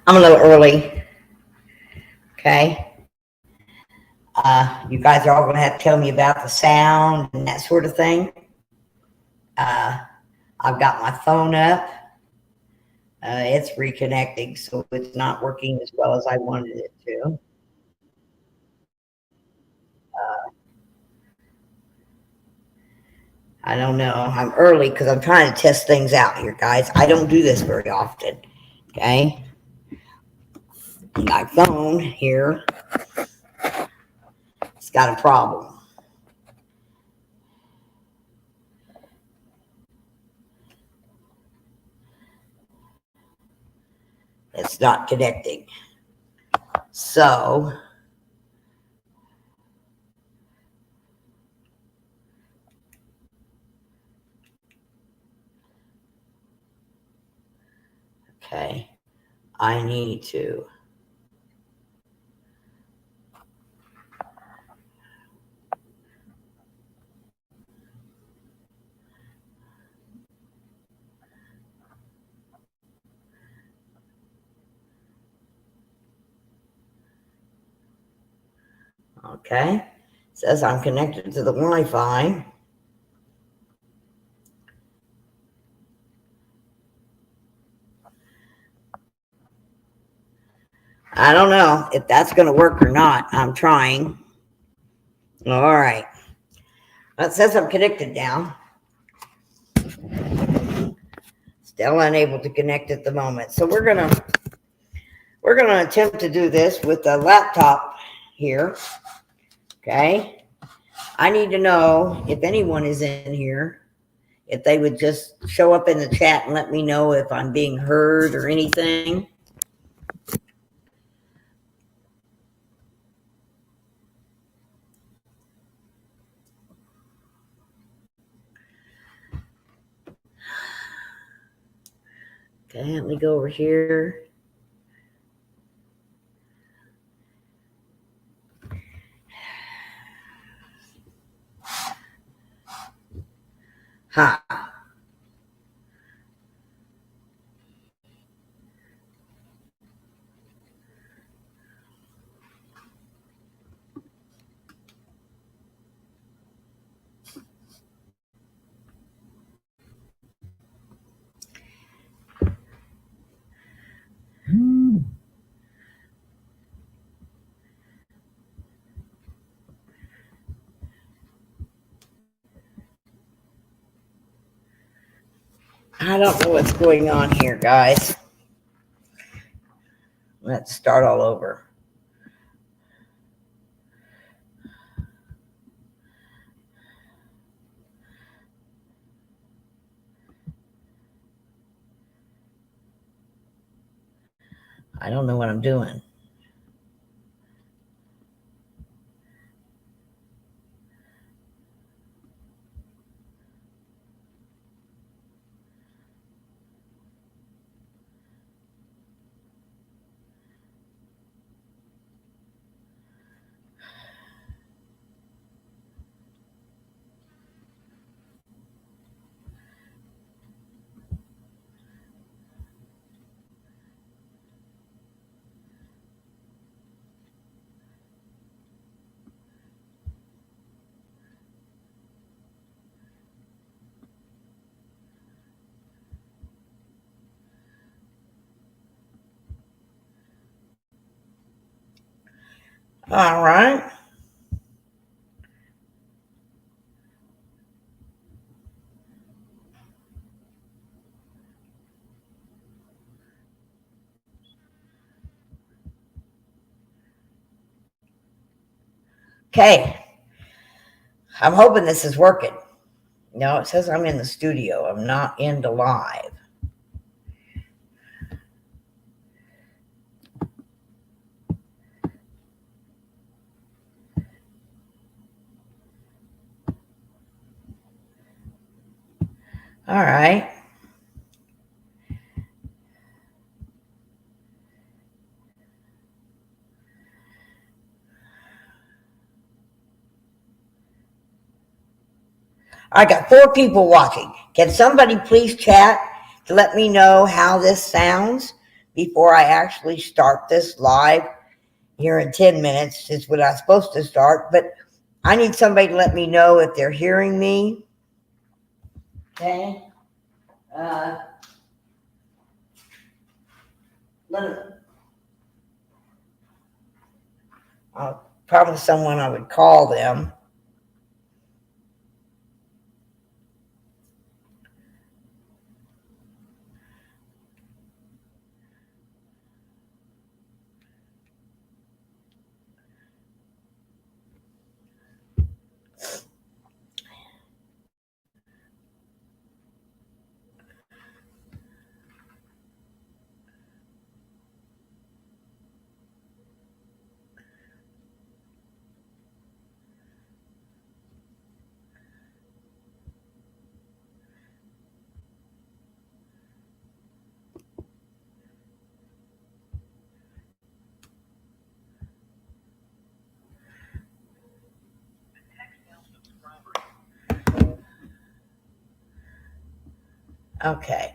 I'm a little early, okay? You guys are all going to have to tell me about the sound and that sort of thing. Uh, I've got my phone up. It's reconnecting, so it's not working as well as I wanted it to. I don't know. I'm early because I'm trying to test things out here, guys. I don't do this very often, okay? My phone here, it's got a problem. It's not connecting. So, okay, I need to. Okay, it says I'm connected to the Wi-Fi. I don't know if that's going to work or not. I'm trying. All right. It says I'm connected now. Still unable to connect at the moment. So we're gonna attempt to do this with the laptop here. Okay. I need to know if anyone is in here, if they would just show up in the chat and let me know if I'm being heard or anything. Okay, let me go over here. Ha. I don't know what's going on here, guys. Let's start all over. I don't know what I'm doing. All right. Okay. I'm hoping this is working. No, it says I'm in the studio. I'm not in the live. All right. I got 4 people watching. Can somebody please chat to let me know how this sounds? before I actually start this live here in 10 minutes is when I'm supposed to start, but I need somebody to let me know if they're hearing me. Okay. I promised someone I would call them. Okay.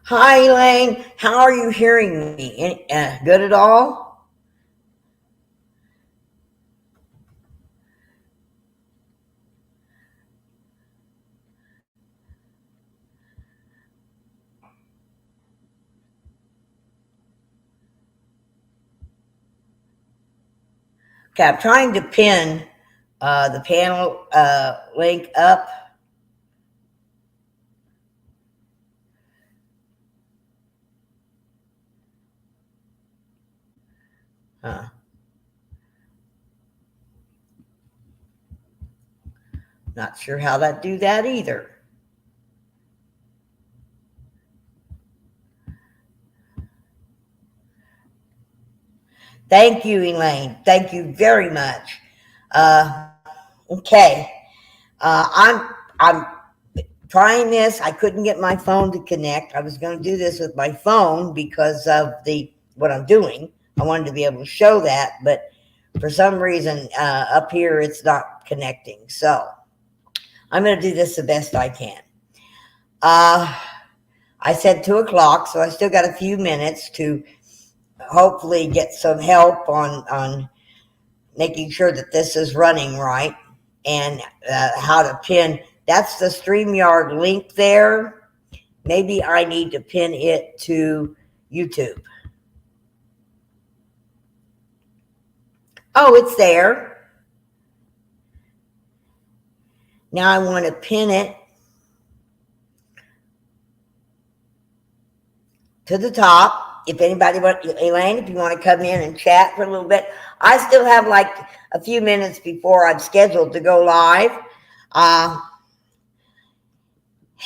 Hi, Elaine. How are you hearing me? Good at all? Okay, I'm trying to pin the panel link up. Not sure how to do that either. Thank you, Elaine. Thank you very much. Okay. I'm trying this. I couldn't get my phone to connect. I was going to do this with my phone because of what I'm doing. I wanted to be able to show that, but for some reason up here it's not connecting. So I'm going to do this the best I can. I said 2 o'clock, so I still got a few minutes to hopefully get some help on making sure that this is running right and how to pin. That's the StreamYard link there. Maybe I need to pin it to YouTube. Oh, it's there. Now I want to pin it to the top. If anybody Elaine, if you want to come in and chat for a little bit, I still have like a few minutes before I'm scheduled to go live.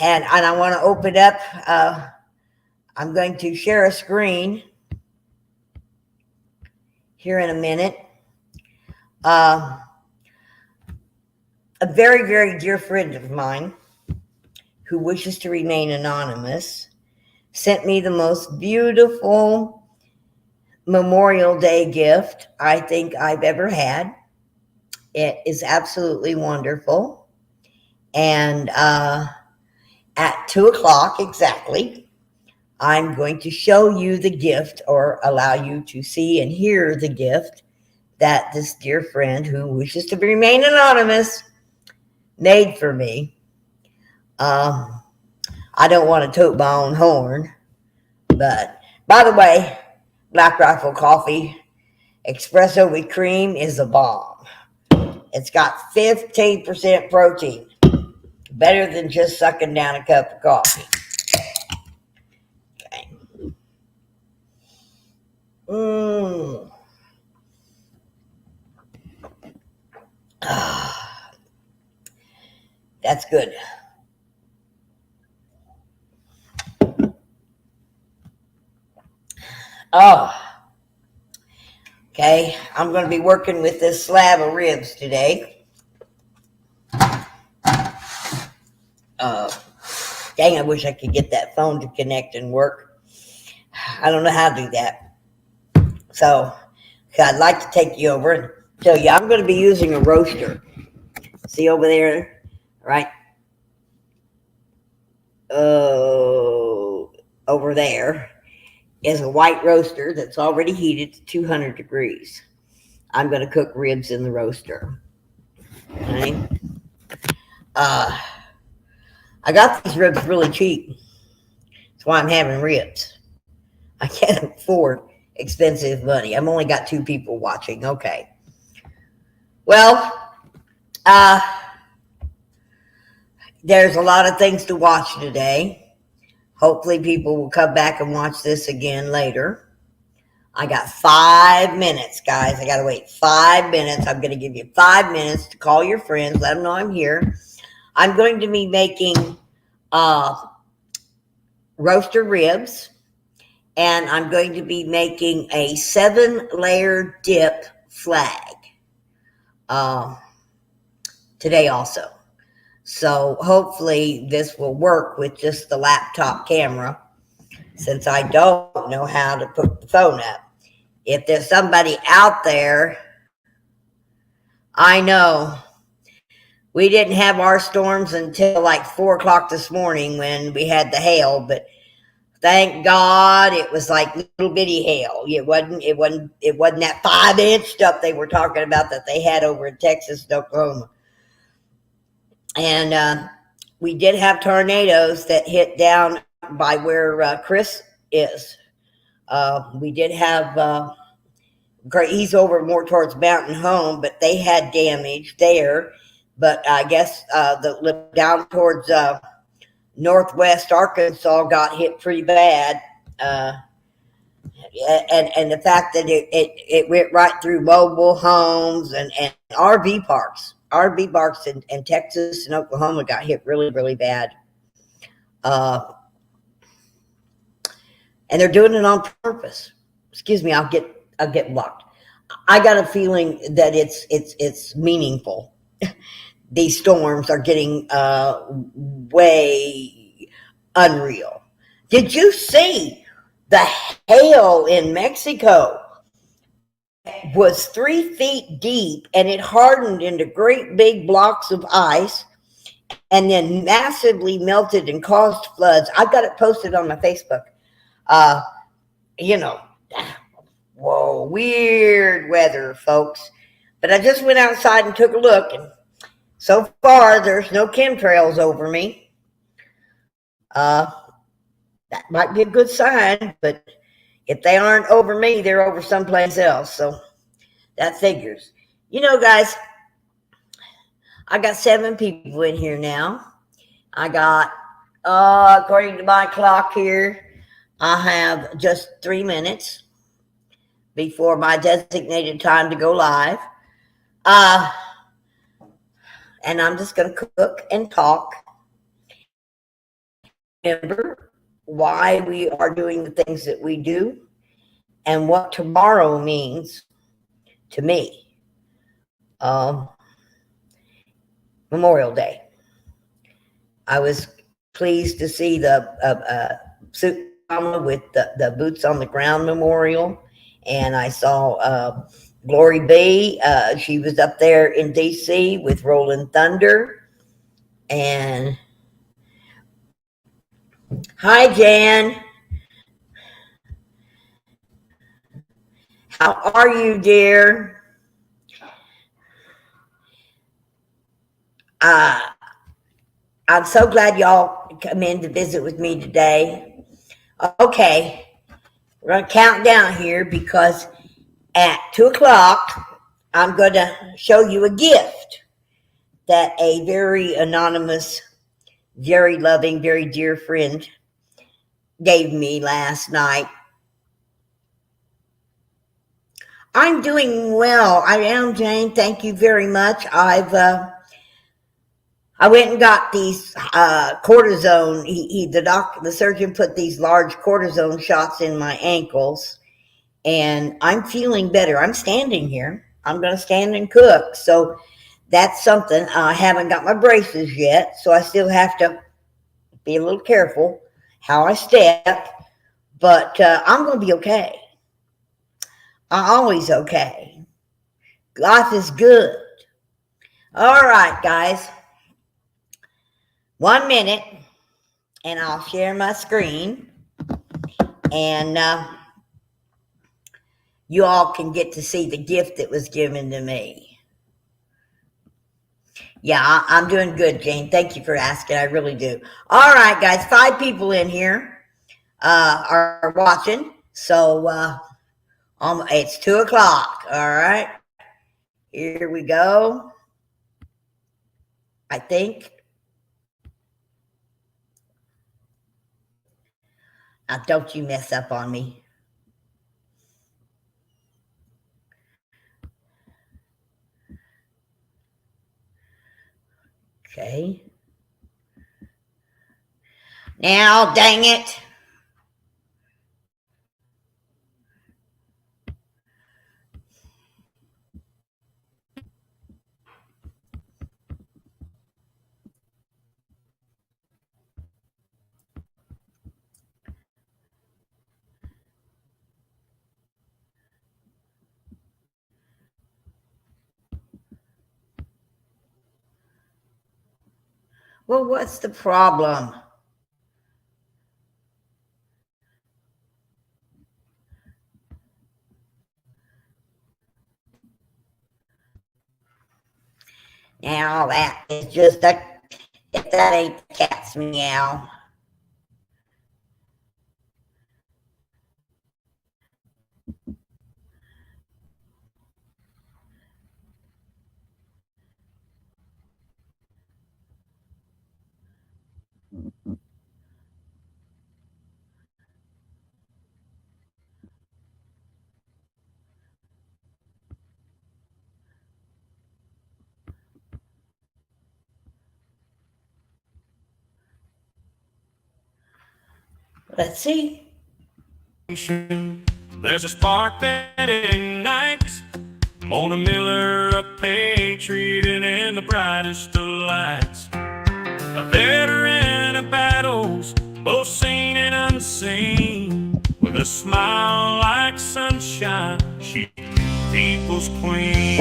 And I want to open up. I'm going to share a screen here in a minute. A very, very dear friend of mine who wishes to remain anonymous sent me the most beautiful Memorial Day gift I think I've ever had. It is absolutely wonderful. And at 2 o'clock exactly, I'm going to show you the gift or allow you to see and hear the gift that this dear friend who wishes to remain anonymous made for me. I don't want to toot my own horn, but by the way, Black Rifle Coffee espresso with cream is a bomb. It's got 15% protein, better than just sucking down a cup of coffee. Okay. That's good. Oh, Okay, I'm going to be working with this slab of ribs today. Dang, I wish I could get that phone to connect and work. I don't know how to do that. So I'd like to take you over and tell you I'm going to be using a roaster. See over there, right? Over there is a white roaster that's already heated to 200 degrees. I'm going to cook ribs in the roaster. Okay. I got these ribs really cheap. That's why I'm having ribs. I can't afford expensive money. I've only got 2 people watching. Okay. Well, there's a lot of things to watch today. Hopefully people will come back and watch this again later. I got 5 minutes, guys. I got to wait 5 minutes. I'm going to give you 5 minutes to call your friends. Let them know I'm here. I'm going to be making roasted ribs. And I'm going to be making a 7-layer dip flag today also. So hopefully this will work with just the laptop camera, since I don't know how to put the phone up. If there's somebody out there, I know we didn't have our storms until like 4 o'clock this morning when we had the hail, but thank God it was like little bitty hail. It wasn't that 5-inch stuff they were talking about that they had over in Texas and Oklahoma. And we did have tornadoes that hit down by where Chris is. We did have, he's over more towards Mountain Home, but they had damage there. But I guess down towards Northwest Arkansas got hit pretty bad. And the fact that it went right through mobile homes and RV parks. RV parks in Texas and Oklahoma got hit really, really bad. And they're doing it on purpose. Excuse me, I'll get blocked. I got a feeling that it's meaningful. These storms are getting way unreal. Did you see the hail in Mexico? Was 3 feet deep, and it hardened into great big blocks of ice and then massively melted and caused floods. I've got it posted on my Facebook. Whoa, weird weather, folks. But I just went outside and took a look, and so far there's no chemtrails over me. That might be a good sign, but if they aren't over me, they're over someplace else. So that figures. You know, guys, I got 7 people in here now. I got, according to my clock here, I have just 3 minutes before my designated time to go live. And I'm just going to cook and talk. Remember why we are doing the things that we do and what tomorrow means to me. Memorial Day. I was pleased to see the suit with the Boots on the Ground memorial, and I saw Glory B. She was up there in DC with Rolling Thunder. And hi, Jan. How are you, dear? I'm so glad y'all come in to visit with me today. Okay, we're going to count down here because at 2 o'clock, I'm going to show you a gift that a very anonymous, very loving, very dear friend gave me last night. I'm doing well. I am, Jane. Thank you very much. I went and got these cortisone. The surgeon put these large cortisone shots in my ankles, and I'm feeling better. I'm standing here. I'm going to stand and cook. So that's something. I haven't got my braces yet, so I still have to be a little careful how I step, but I'm going to be okay. I'm always okay. Life is good. All right, guys. 1 minute, and I'll share my screen, and you all can get to see the gift that was given to me. Yeah, I'm doing good, Jane. Thank you for asking. I really do. All right, guys. 5 people in here are watching. So it's 2 o'clock. All right. Here we go. I think. Now, don't you mess up on me. Okay. Now, dang it. Well, what's the problem? Now, that is just that ain't the cat's meow. Let's see. There's a spark that ignites Mona Miller, a patriot in the brightest of lights, a veteran of battles, both seen and unseen. With a smile like sunshine, she's people's queen.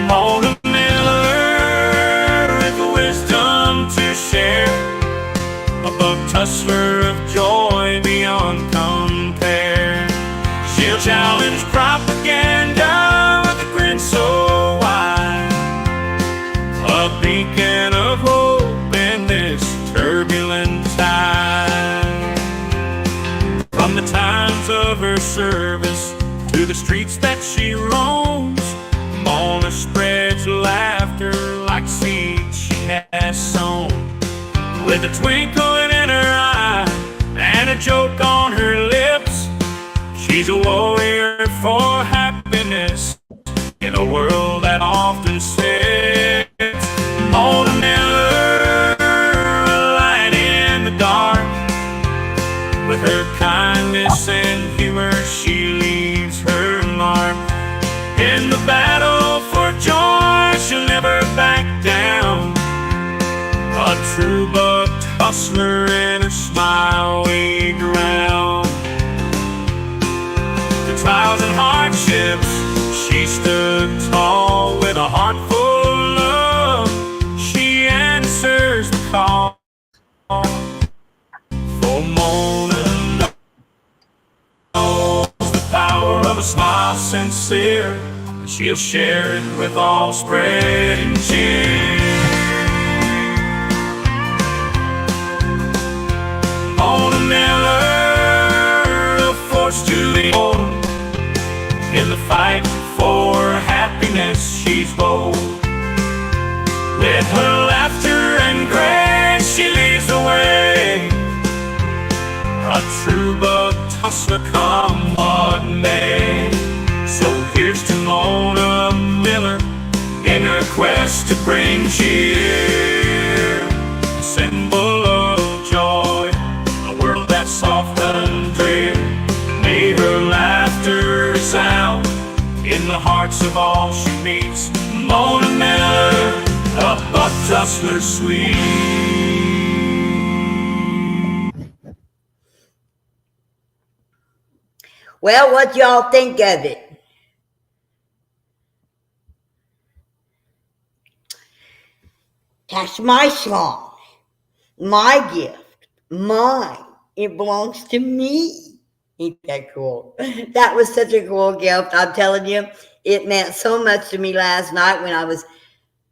Mona Miller, with the wisdom to share, a buck tussler of joy beyond compare. She'll challenge propaganda with a grin so wide, a beacon of hope in this turbulent time. From the times of her service to the streets that she roams, Mona spreads laughter like seeds she has sown. With a twinkle in her eye and a joke on her lips, she's a warrior for happiness in a world that often sits. Mona Miller, a light in the dark. With her kindness and humor, she leaves her mark. In the battle for joy, she'll never back down. A true buck hustler, in her smile we drown. The trials and hardships, she stood tall. With a heart full of love, she answers the call. For Mona knows the power of a smile sincere, she'll share it with all spreading cheer. Mona Miller, a force to behold. In the fight for happiness, she's bold. With her laughter and grace, she leads the way. A true buck tussler, come what may. So here's to Mona Miller in her quest to bring cheer, a symbol of joy, a world that's soft and drear. May her laughter sound in the hearts of all she meets. Mona Miller, a Buck Tussler sweet. Well, what y'all think of it? That's my song, my gift, mine. It belongs to me. Ain't that cool? That was such a cool gift. I'm telling you, it meant so much to me last night when I was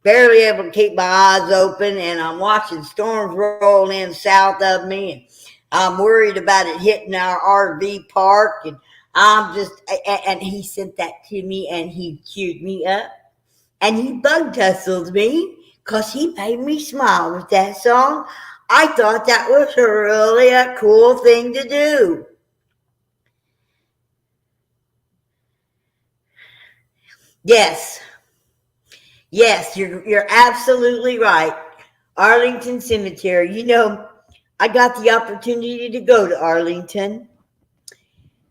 barely able to keep my eyes open and I'm watching storms roll in south of me. And I'm worried about it hitting our RV park. And and he sent that to me and he cheered me up and he bug tussled me because he made me smile with that song. I thought that was really a cool thing to do. Yes, you're absolutely right. Arlington Cemetery. You know, I got the opportunity to go to Arlington,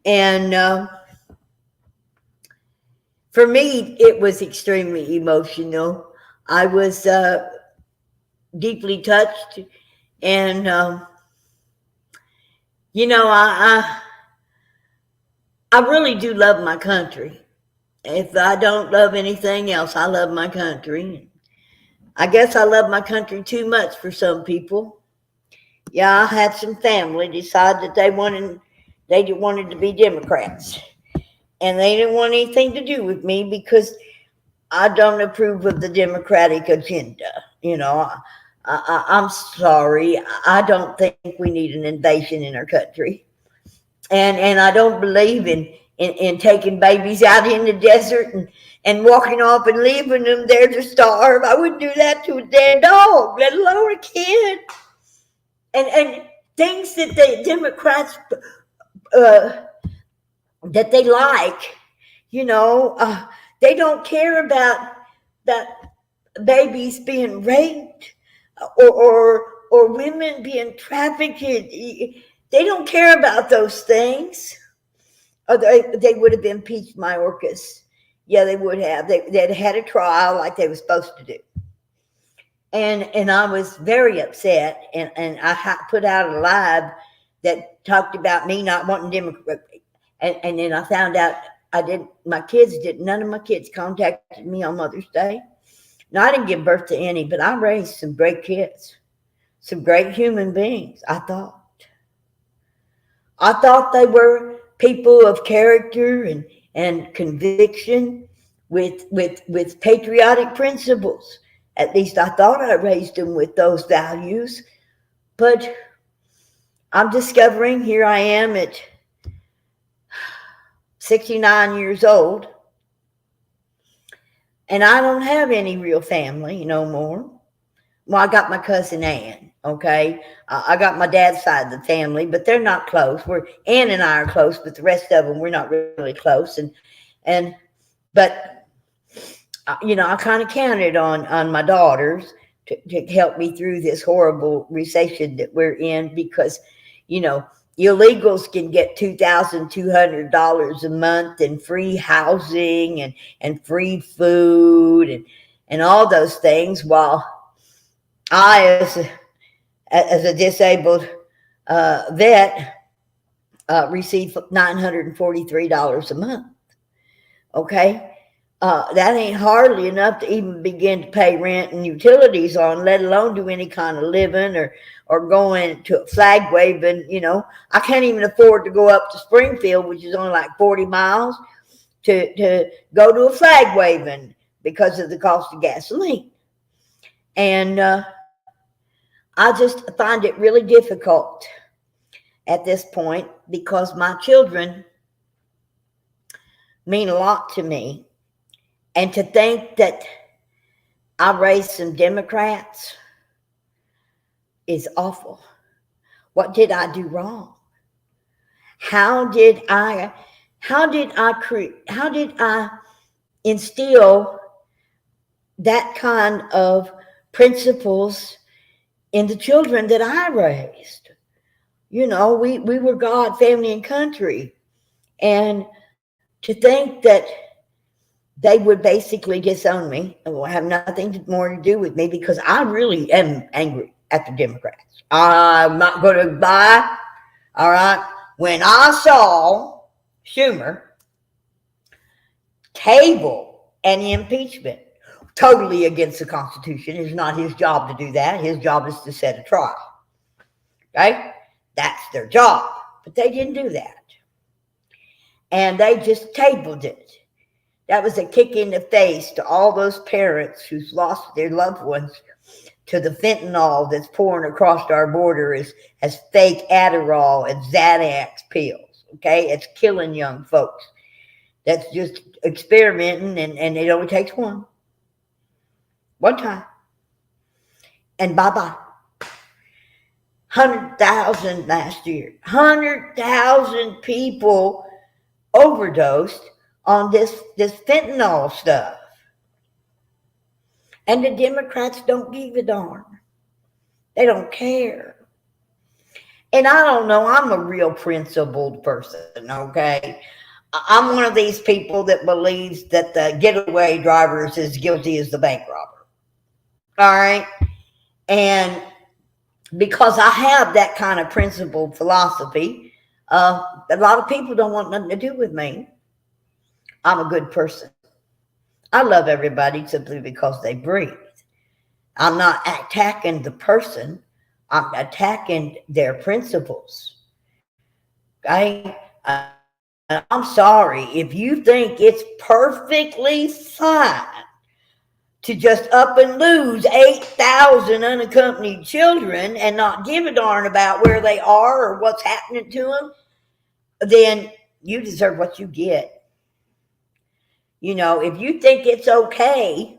and for me, it was extremely emotional. I was deeply touched, and you know, I really do love my country. If I don't love anything else, I love my country. I guess I love my country too much for some people. Yeah, I had some family decide that they wanted to be Democrats, and they didn't want anything to do with me because I don't approve of the Democratic agenda. You know, I'm sorry. I don't think we need an invasion in our country, and I don't believe in taking babies out in the desert and walking off and leaving them there to starve. I wouldn't do that to a dead dog, let alone a kid. And things that the Democrats that they like, you know, they don't care about babies being raped or women being trafficked. They don't care about those things. Or they would have impeached Mayorkas. Yeah, they would have. They'd had a trial like they were supposed to do. And I was very upset, and I put out a live that talked about me not wanting Democrat. And then I found out none of my kids contacted me on Mother's Day. Now, I didn't give birth to any, but I raised some great kids, some great human beings, I thought. I thought they were people of character and conviction with patriotic principles. At least I thought I raised them with those values. But I'm discovering here I am at 69 years old, and I don't have any real family no more. Well, I got my cousin Ann, okay? I got my dad's side of the family, but they're not close. Ann and I are close, but the rest of them, we're not really close. But you know, I kind of counted on my daughters to help me through this horrible recession that we're in because, you know, illegals can get $2,200 a month and free housing and free food and all those things, while I, as a disabled vet, receive $943 a month. Okay? That ain't hardly enough to even begin to pay rent and utilities on, let alone do any kind of living or going to a flag waving. You know, I can't even afford to go up to Springfield, which is only like 40 miles, to go to a flag waving because of the cost of gasoline. And I just find it really difficult at this point because my children mean a lot to me. And to think that I raised some Democrats is awful. What did I do wrong? How did I instill that kind of principles in the children that I raised? You know, we were God, family, and country. And to think that they would basically disown me and will have nothing more to do with me, because I really am angry at the Democrats. I'm not going to buy. All right. When I saw Schumer table an impeachment totally against the Constitution, it's not his job to do that. His job is to set a trial. Okay? That's their job. But they didn't do that. And they just tabled it. That was a kick in the face to all those parents who've lost their loved ones to the fentanyl that's pouring across our border as fake Adderall and Xanax pills. Okay? It's killing young folks. That's just experimenting, and it only takes one time. And bye-bye. 100,000 last year. 100,000 people overdosed on this fentanyl stuff. And the Democrats don't give a darn. They don't care. And I don't know, I'm a real principled person, okay? I'm one of these people that believes that the getaway driver is as guilty as the bank robber. All right? And because I have that kind of principled philosophy, a lot of people don't want nothing to do with me. I'm a good person. I love everybody simply because they breathe. I'm not attacking the person. I'm attacking their principles. Okay? I'm sorry. If you think it's perfectly fine to just up and lose 8,000 unaccompanied children and not give a darn about where they are or what's happening to them, then you deserve what you get. You know, if you think it's okay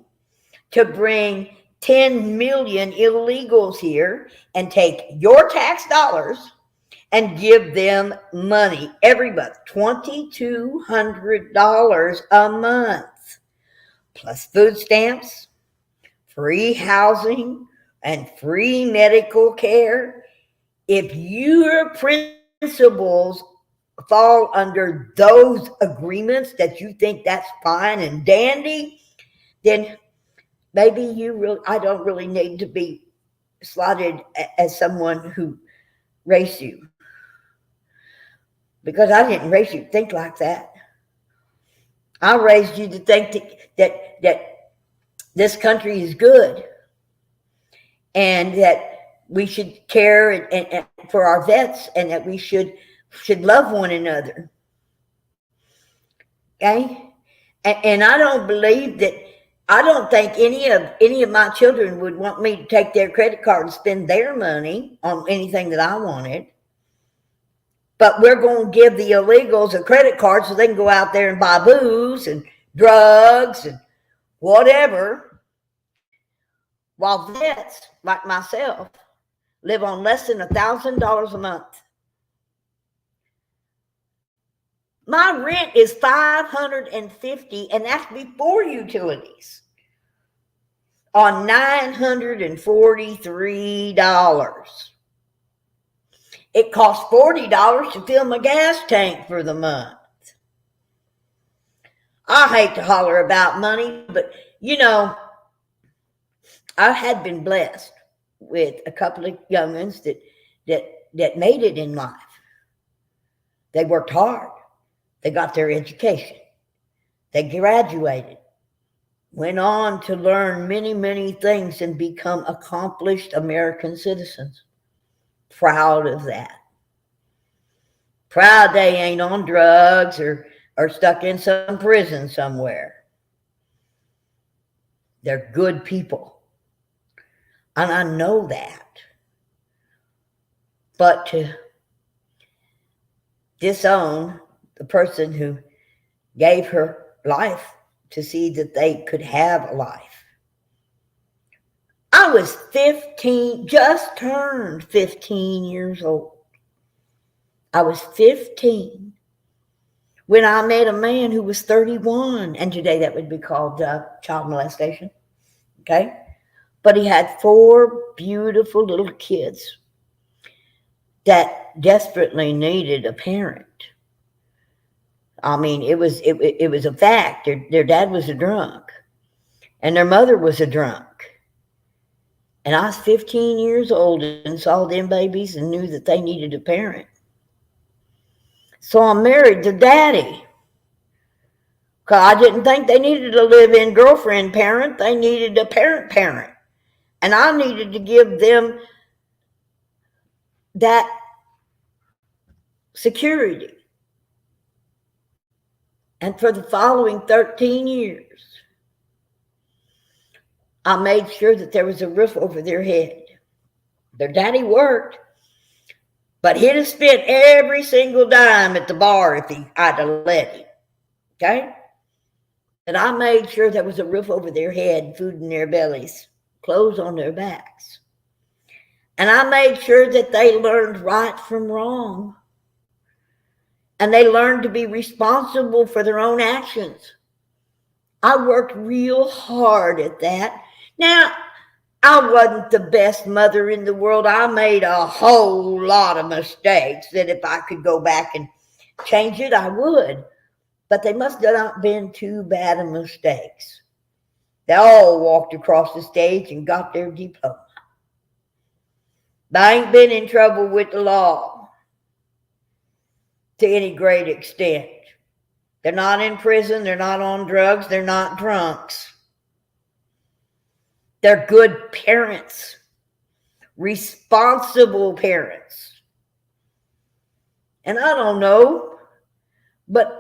to bring 10 million illegals here and take your tax dollars and give them money every month, $2,200 a month, plus food stamps, free housing, and free medical care. If your principles fall under those agreements that you think that's fine and dandy, then maybe I don't really need to be slotted as someone who raised you. Because I didn't raise you to think like that. I raised you to think that this country is good and that we should care and for our vets, and that we should love one another. Okay? And I don't think any of my children would want me to take their credit card and spend their money on anything that I wanted. But we're going to give the illegals a credit card so they can go out there and buy booze and drugs and whatever, while vets like myself live on less than $1,000 a month. My rent is $550, and that's before utilities, on $943. It costs $40 to fill my gas tank for the month. I hate to holler about money, but you know, I had been blessed with a couple of young'uns that made it in life. They worked hard. They got their education. They graduated, went on to learn many, many things and become accomplished American citizens. Proud of that. Proud they ain't on drugs or stuck in some prison somewhere. They're good people. And I know that. But to disown the person who gave her life to see that they could have a life. I was 15, just turned 15 years old. I was 15 when I met a man who was 31, and today that would be called child molestation, okay? But he had 4 beautiful little kids that desperately needed a parent. I mean, it was a fact. Their dad was a drunk, and their mother was a drunk. And I was 15 years old and saw them babies and knew that they needed a parent. So I married the daddy. Because I didn't think they needed a live-in girlfriend parent. They needed a parent. And I needed to give them that security. And for the following 13 years, I made sure that there was a roof over their head. Their daddy worked, but he'd have spent every single dime at the bar if I'd have let him. Okay? And I made sure there was a roof over their head, food in their bellies, clothes on their backs. And I made sure that they learned right from wrong. And they learned to be responsible for their own actions. I worked real hard at that. Now, I wasn't the best mother in the world. I made a whole lot of mistakes that if I could go back and change it, I would. But they must have not been too bad of mistakes. They all walked across the stage and got their diploma. They ain't been in trouble with the law to any great extent. They're not in prison. They're not on drugs. They're not drunks. They're good parents, responsible parents. And I don't know, but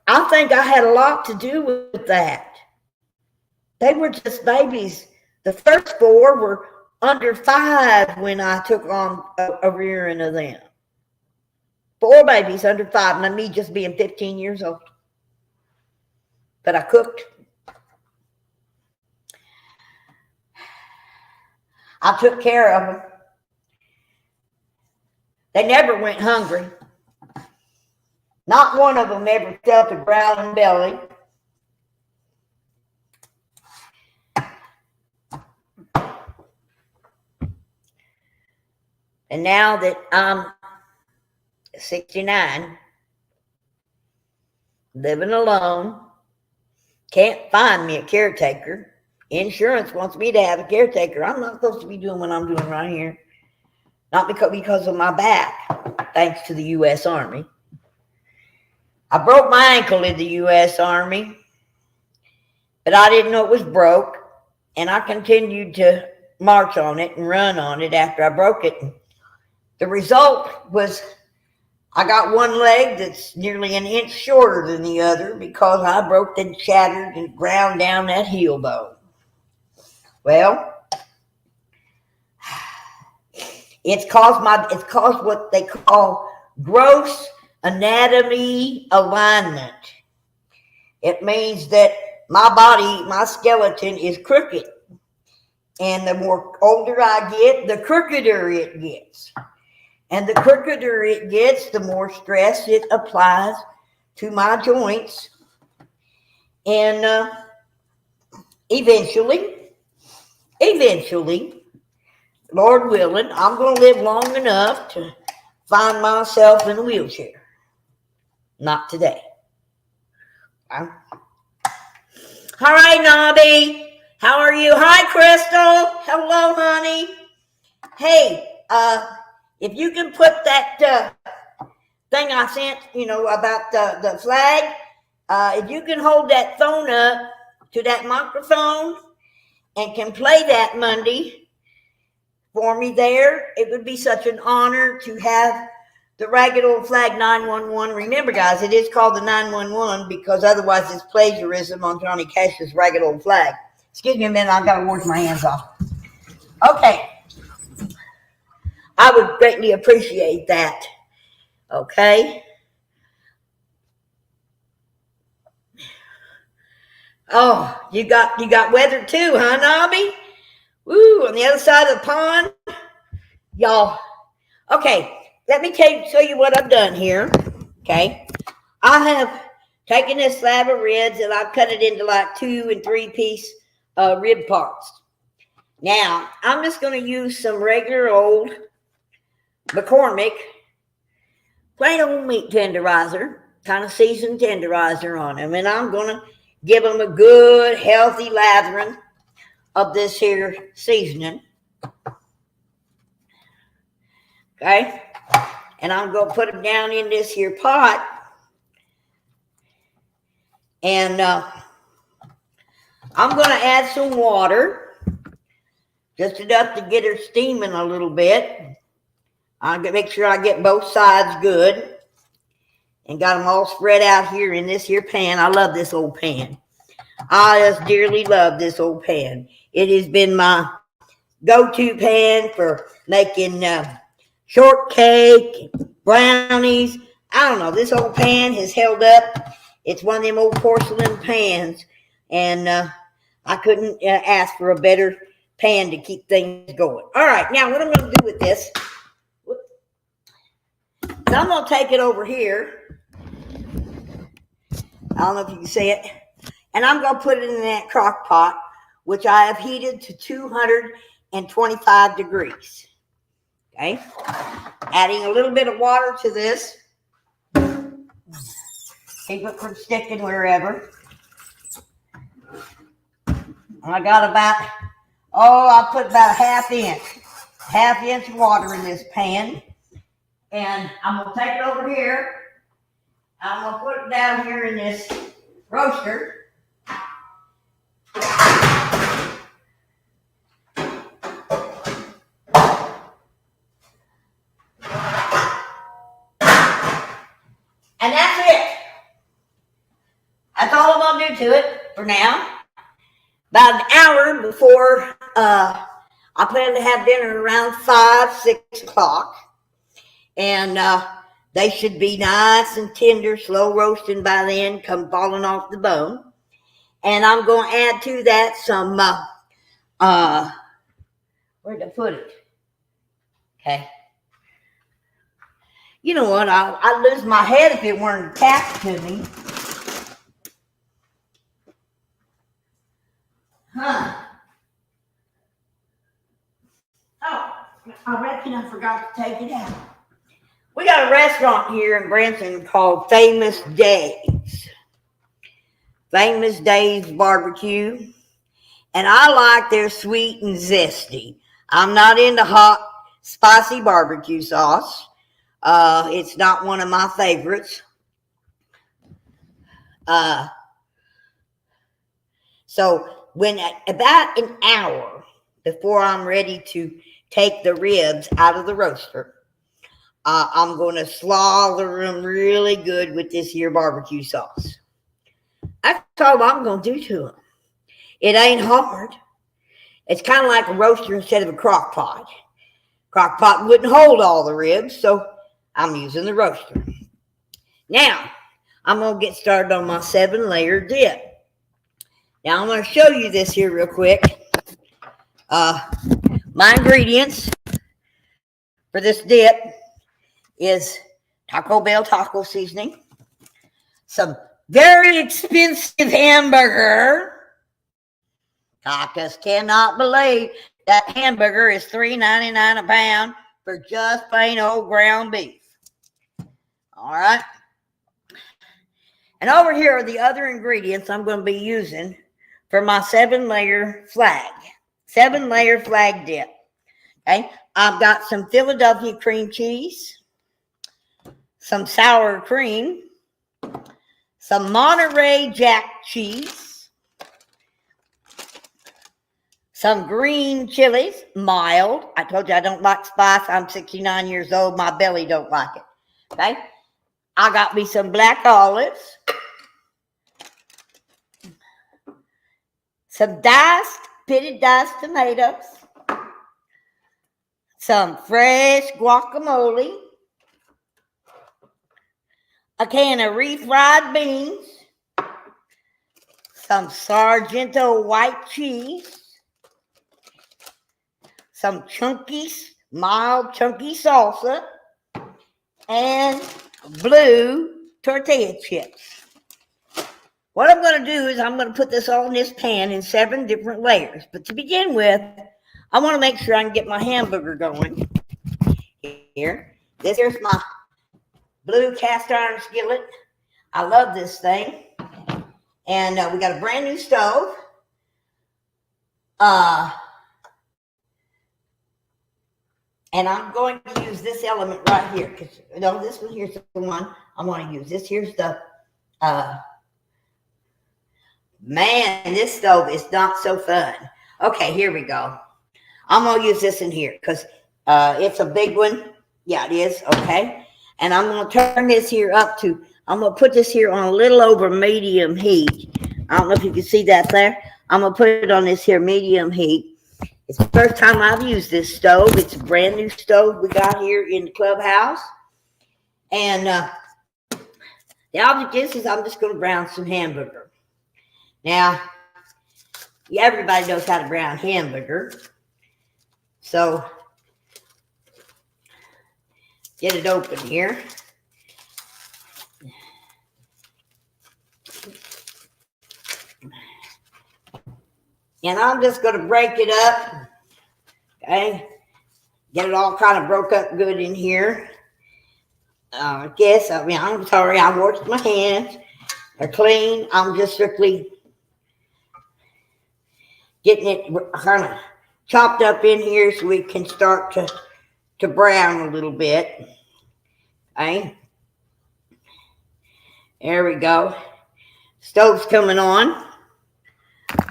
I think I had a lot to do with that. They were just babies. The first 4 were under 5 when I took on a rearing of them. 4 babies under 5, and me just being 15 years old. But I cooked. I took care of them. They never went hungry. Not one of them ever felt a growling belly. And now that I'm 69, living alone, can't find me a caretaker. Insurance wants me to have a caretaker. I'm not supposed to be doing what I'm doing right here. Not because of my back, thanks to the U.S. Army. I broke my ankle in the U.S. Army, but I didn't know it was broke, and I continued to march on it and run on it after I broke it. The result was I got one leg that's nearly an inch shorter than the other because I broke and shattered and ground down that heel bone. Well, it's caused what they call gross anatomy alignment. It means that my body, my skeleton is crooked. And the more older I get, the crookeder it gets. And the crookeder it gets, the more stress it applies to my joints. And eventually, Lord willing, I'm going to live long enough to find myself in a wheelchair. Not today. All right, Nobby. How are you? Hi, Crystal. Hello, honey. Hey, if you can put that thing I sent, about the flag, if you can hold that phone up to that microphone and can play that Monday for me there, it would be such an honor to have the Ragged Old Flag 911. Remember, guys, it is called the 911 because otherwise it's plagiarism on Johnny Cash's Ragged Old Flag. Excuse me a minute, I've got to wash my hands off. Okay. I would greatly appreciate that. Okay. Oh, you got weather too, huh, Nobby? Woo, on the other side of the pond. Y'all. Okay, let me show you what I've done here. Okay. I have taken this slab of ribs and I've cut it into like 2 and 3 piece rib parts. Now, I'm just going to use some regular old McCormick plain old meat tenderizer. kind of seasoned tenderizer on them. And I'm going to give them a good, healthy lathering of this here seasoning. Okay? And I'm going to put them down in this here pot. And I'm going to add some water, just enough to get her steaming a little bit. I'm going to make sure I get both sides good. And got them all spread out here in this here pan. I love this old pan. I just dearly love this old pan. It has been my go-to pan for making shortcake, brownies. I don't know. This old pan has held up. It's one of them old porcelain pans. And I couldn't ask for a better pan to keep things going. All right. Now, what I'm going to do with this, is I'm going to take it over here. I don't know if you can see it. And I'm going to put it in that crock pot, which I have heated to 225 degrees. Okay. Adding a little bit of water to this. Keep it from sticking wherever. I got about, I put about a half inch water in this pan. And I'm going to take it over here. I'm going to put it down here in this roaster. And that's it. That's all I'm going to do to it for now. About an hour before I plan to have dinner around 5, 6 o'clock. And they should be nice and tender, slow roasting by then, come falling off the bone. And I'm going to add to that some, where'd I put it? Okay. You know what? I'd lose my head if it weren't attached to me. Huh. Oh, I reckon I forgot to take it out. We got a restaurant here in Branson called Famous Days. Famous Days Barbecue. And I like their sweet and zesty. I'm not into hot, spicy barbecue sauce. It's not one of my favorites. So when about an hour before I'm ready to take the ribs out of the roaster, I'm going to slather them really good with this here barbecue sauce. That's all I'm going to do to them. It ain't hard. It's kind of like a roaster instead of a crock pot. Crock pot wouldn't hold all the ribs, so I'm using the roaster. Now, I'm going to get started on my 7-layer dip. Now, I'm going to show you this here real quick. My ingredients for this dip is Taco Bell taco seasoning, some very expensive hamburger. Tacos cannot believe that hamburger is $3.99 a pound for just plain old ground beef. All right. And over here are the other ingredients I'm going to be using for my 7-layer flag. 7-layer flag dip. Okay. I've got some Philadelphia cream cheese, some sour cream, some Monterey Jack cheese, some green chilies, mild. I told you I don't like spice. I'm 69 years old. My belly don't like it. Okay. I got me some black olives, some pitted diced tomatoes, some fresh guacamole, a can of refried beans, some Sargento white cheese, some mild chunky salsa, and blue tortilla chips. What I'm going to do is I'm going to put this all in this pan in 7 different layers. But to begin with, I want to make sure I can get my hamburger going. Here. This here's my blue cast iron skillet. I love this thing. And we got a brand new stove. And I'm going to use this element right here. Because this one here's the one I want to use. This here's the, man, this stove is not so fun. Okay, here we go. I'm going to use this in here because it's a big one. Yeah, it is. Okay. And I'm going to turn this here up to, I'm going to put this here on a little over medium heat. I don't know if you can see that there. I'm going to put it on this here medium heat. It's the first time I've used this stove. It's a brand new stove we got here in the clubhouse. And the object is I'm just going to brown some hamburger. Now, everybody knows how to brown hamburger. So, get it open here. And I'm just going to break it up. Okay. Get it all kind of broke up good in here. I'm sorry, I washed my hands. They're clean. I'm just strictly getting it kind of chopped up in here so we can start to brown a little bit. Okay. There we go. Stove's coming on.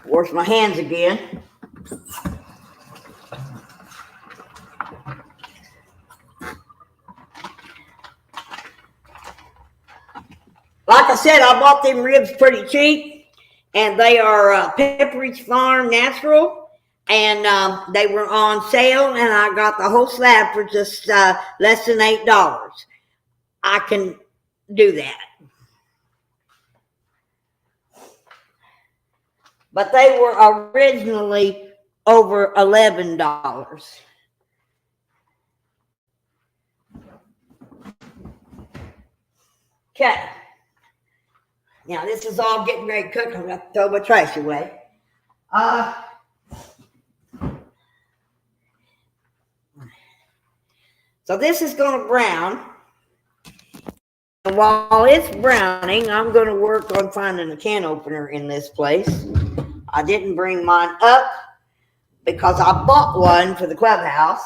Wash my hands again. Like I said, I bought them ribs pretty cheap, and they are Pepperidge Farm Natural, and they were on sale, and I got the whole slab for just less than $8. I can do that. But they were originally over $11. Okay. Now this is all getting ready to cook. I'm going to throw my trash away. So this is going to brown. And while it's browning, I'm going to work on finding a can opener in this place. I didn't bring mine up because I bought one for the clubhouse.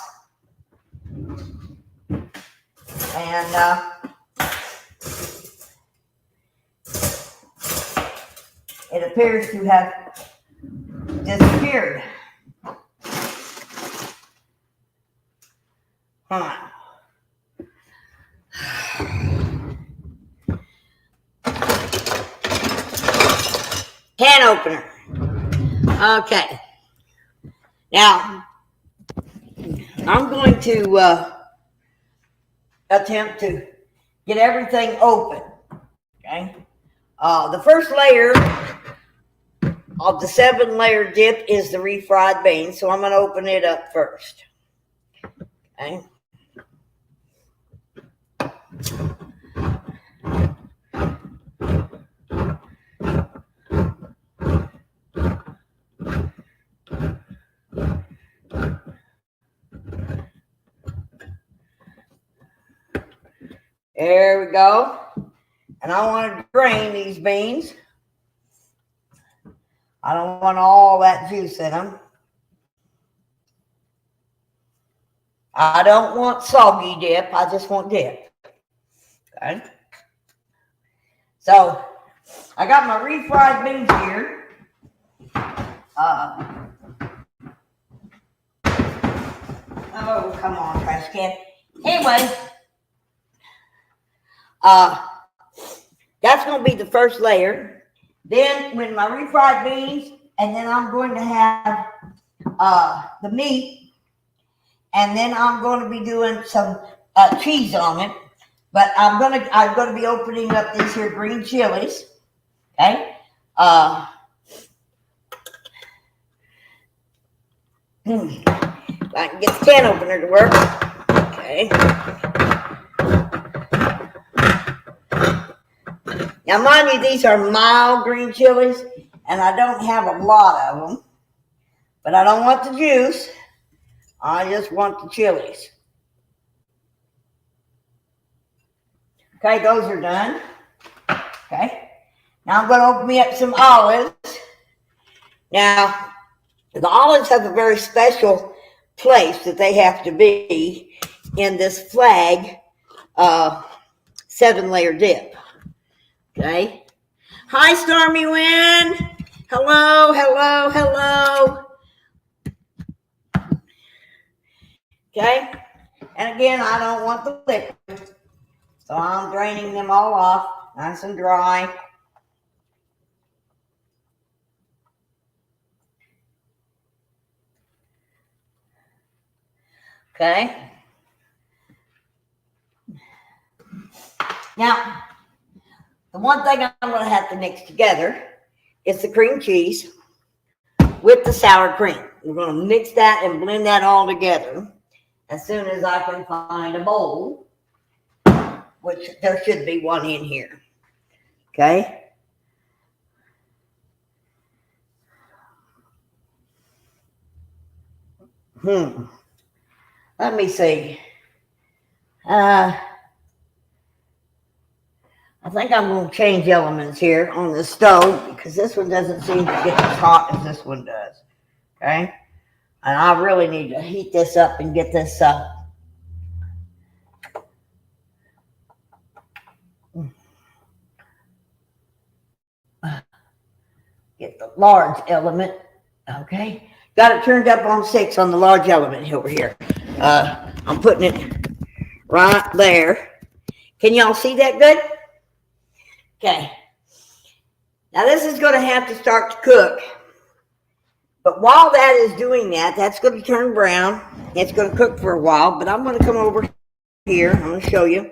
And it appears to have disappeared. Can opener. Okay. Now, I'm going to attempt to get everything open. Okay. The first layer of the 7-layer dip is the refried beans, so I'm going to open it up first. Okay. There we go. And I want to drain these beans. I don't want all that juice in them. I don't want soggy dip. I just want dip. Okay. So I got my refried beans here. Oh, come on, trash can. Anyway, that's going to be the first layer. Then when my refried beans, and then I'm going to have the meat, and then I'm going to be doing some cheese on it. But I'm going to be opening up these here green chilies. Okay. I can get the can opener to work. Okay. Now, mind you, these are mild green chilies, and I don't have a lot of them. But I don't want the juice. I just want the chilies. Okay, those are done. Okay. Now I'm going to open me up some olives. Now, the olives have a very special place that they have to be in this flag 7-layer dip. Okay. Hi, Stormy Wind. Hello, hello, hello. Okay. And again, I don't want the liquid, so I'm draining them all off nice and dry. Okay. Now, the one thing I'm going to have to mix together is the cream cheese with the sour cream. We're going to mix that and blend that all together as soon as I can find a bowl, which there should be one in here. Okay. Let me see. I think I'm going to change elements here on the stove because this one doesn't seem to get as hot as this one does. Okay. And I really need to heat this up and get this get the large element. Okay. Got it turned up on 6 on the large element over here. I'm putting it right there. Can y'all see that good? Okay. Now this is going to have to start to cook. But while that is doing that, that's going to turn brown. It's going to cook for a while, but I'm going to come over here. I'm going to show you.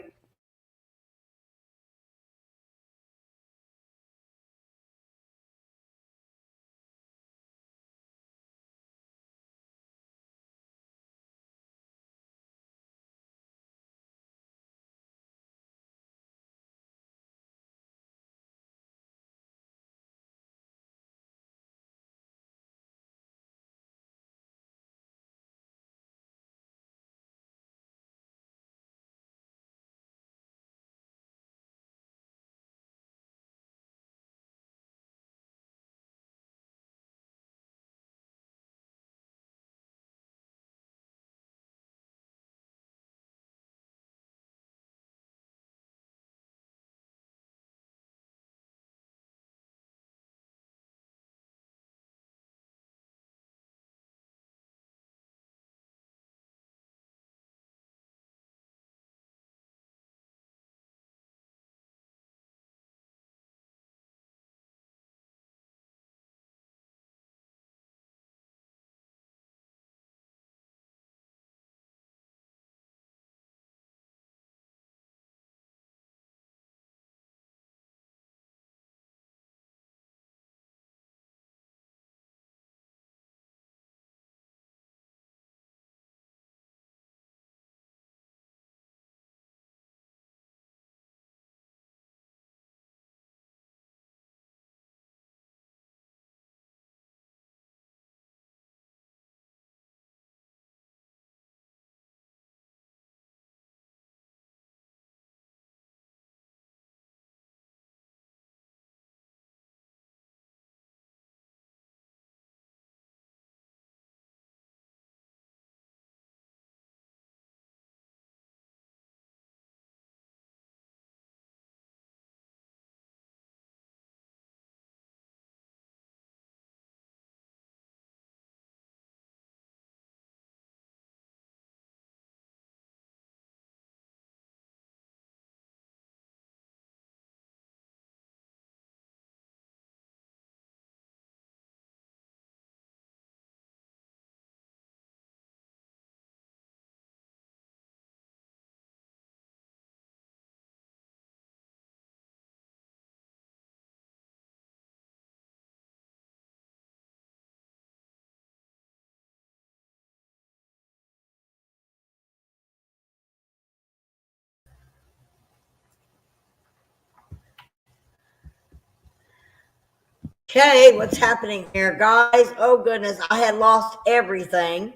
Okay, what's happening here, guys? Oh, goodness, I had lost everything.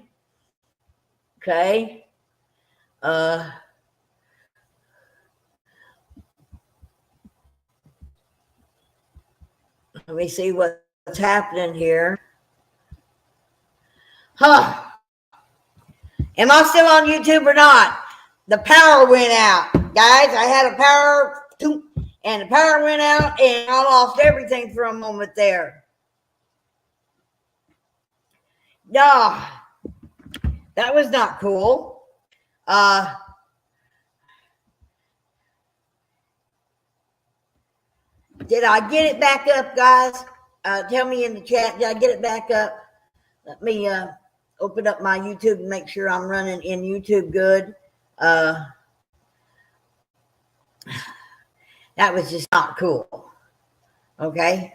Okay. Let me see what's happening here. Huh. Am I still on YouTube or not? The power went out. Guys, I had a power, and the power went out, and I lost everything for a moment there. Yeah, that was not cool. Did I get it back up, guys? Tell me in the chat, did I get it back up? Let me open up my YouTube and make sure I'm running in YouTube good. That was just not cool. Okay.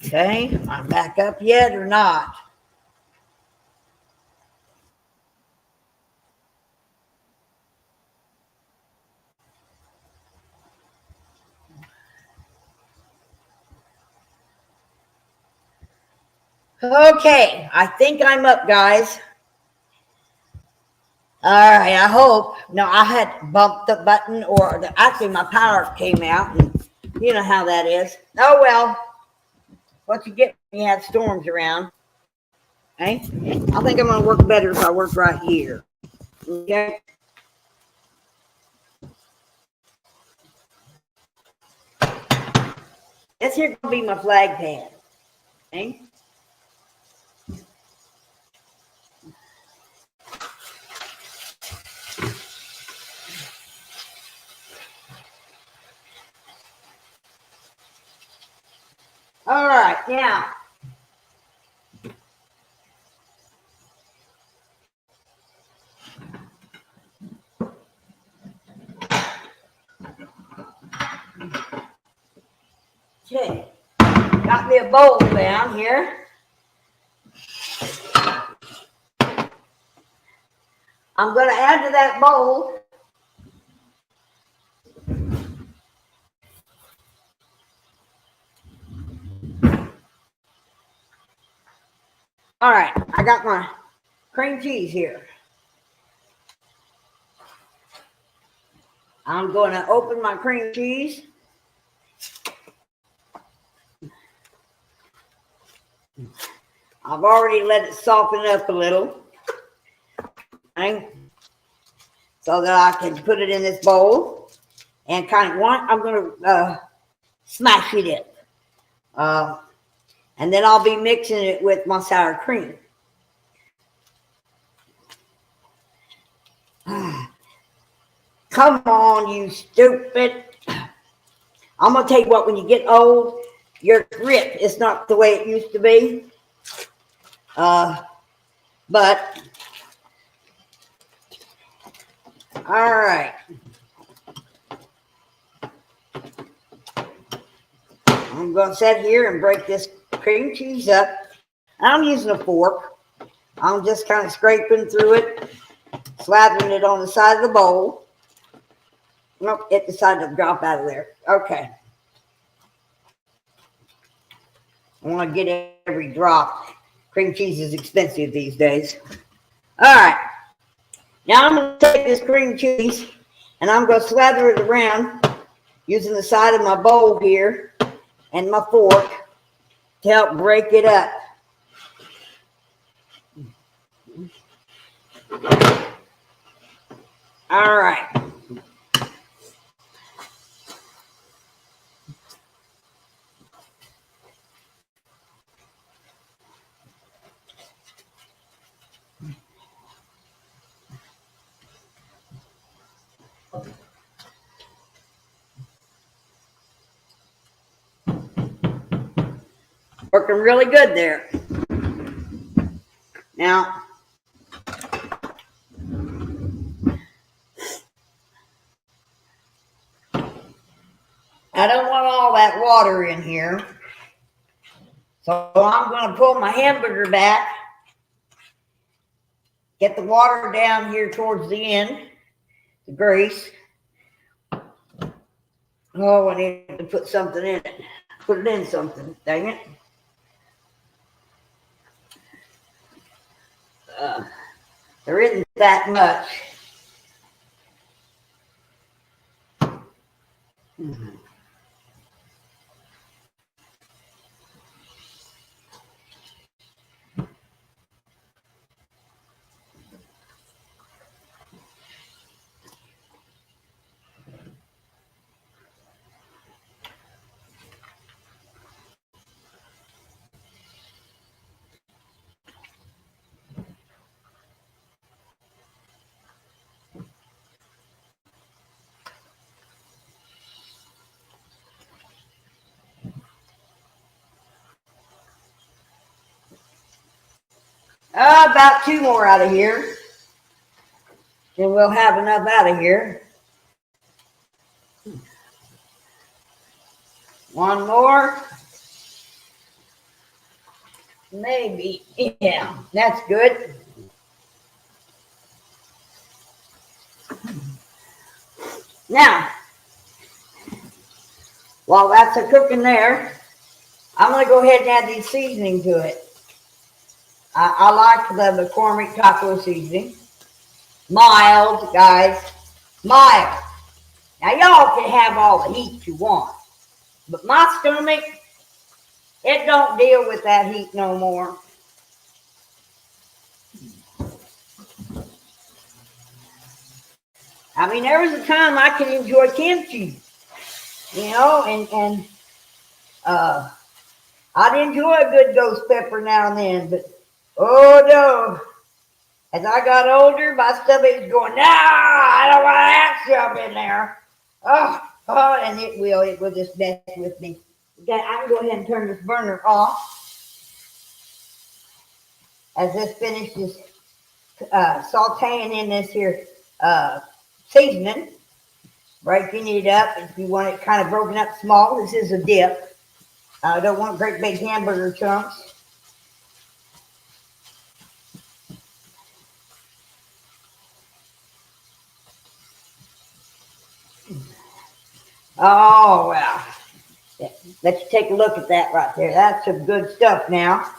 Okay, am I back up yet or not? Okay, I think I'm up, guys. All right, I hope. No, I had bumped the button, or actually my power came out, and you know how that is. Oh well, what you get when you have storms around. Okay, I think I'm going to work better if I work right here. Okay. This here going to be my flag pad. Okay. All right, now. Okay, got me a bowl down here. I'm going to add to that bowl all right, I got my cream cheese here. I'm going to open my cream cheese. I've already let it soften up a little, okay, so that I can put it in this bowl and I'm going to smash it in. And then I'll be mixing it with my sour cream. Come on, you stupid. I'm going to tell you what, when you get old, your grip is not the way it used to be. But, all right. I'm going to sit here and break this cream cheese up. I'm using a fork. I'm just kind of scraping through it, slathering it on the side of the bowl. Nope, it decided to drop out of there. Okay. I want to get every drop. Cream cheese is expensive these days. All right. Now I'm going to take this cream cheese and I'm going to slather it around using the side of my bowl here and my fork to help break it up. All right. Working really good there. Now, I don't want all that water in here. So I'm going to pull my hamburger back get the water down here towards the end, the grease. Oh, I need to put something in it. Put it in something, dang it. There isn't that much. About 2 more out of here. Then we'll have enough out of here. 1 more. Maybe. Yeah, that's good. Now, while that's a cooking there, I'm going to go ahead and add the seasoning to it. I like the McCormick taco seasoning. Mild, guys. Mild. Now, y'all can have all the heat you want. But my stomach, it don't deal with that heat no more. I mean, there was a time I could enjoy kimchi, you know, and I'd enjoy a good ghost pepper now and then, but oh no. As I got older, my stomach was going, no, I don't want that stuff in there. Oh, and it will just mess with me. Okay, I can go ahead and turn this burner off. As this finishes sauteing in this here seasoning, breaking it up. If you want it kind of broken up small, this is a dip. I don't want great big hamburger chunks. Oh, well. Yeah, let's take a look at that right there. That's some good stuff now.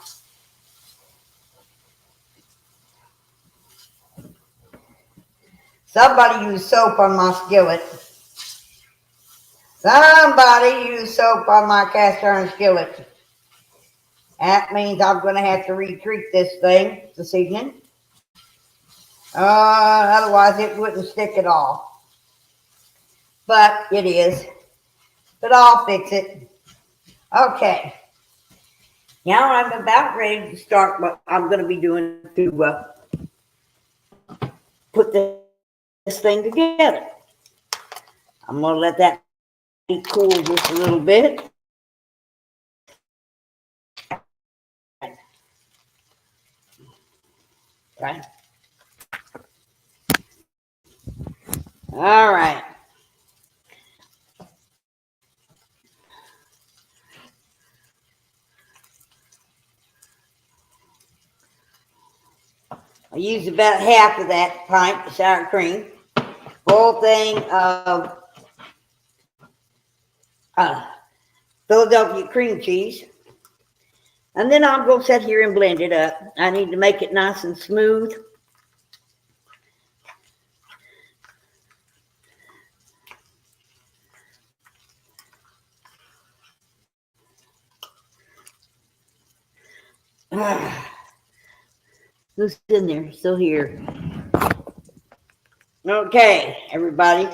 Somebody used soap on my skillet. Somebody used soap on my cast iron skillet. That means I'm going to have to retreat this thing this evening. Otherwise, it wouldn't stick at all. But it is. But I'll fix it. Okay. Now I'm about ready to start what I'm going to be doing to put this thing together. I'm going to let that cool just a little bit. Okay. All right. I used about half of that pint of sour cream. Whole thing of Philadelphia cream cheese. And then I'm going to sit here and blend it up. I need to make it nice and smooth. Who's in there? Still here. Okay, everybody.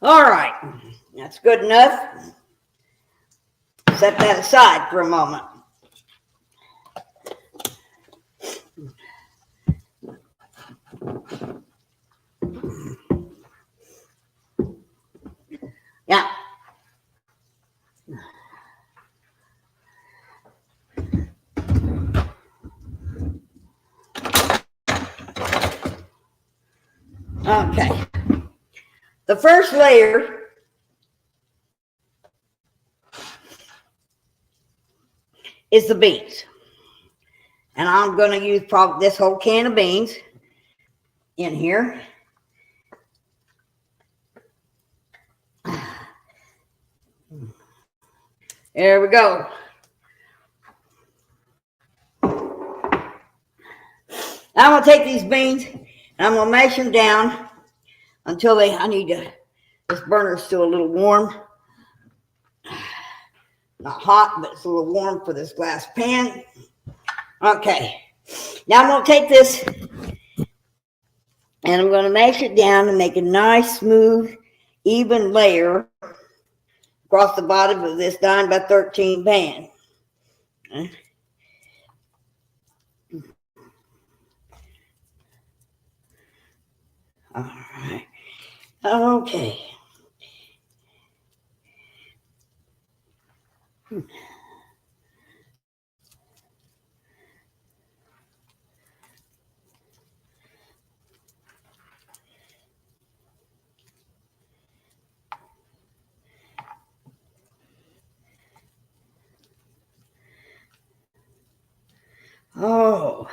All right, that's good enough. Set that aside for a moment. Yeah. Okay. The first layer is the beans. And I'm going to use probably this whole can of beans in here. There we go. I'm going to take these beans and I'm going to mash them down until this burner's still a little warm. Not hot, but it's a little warm for this glass pan. Okay. Now I'm going to take this and I'm going to mash it down and make a nice, smooth, even layer across the bottom of this 9x13 pan. All right. Okay. Oh,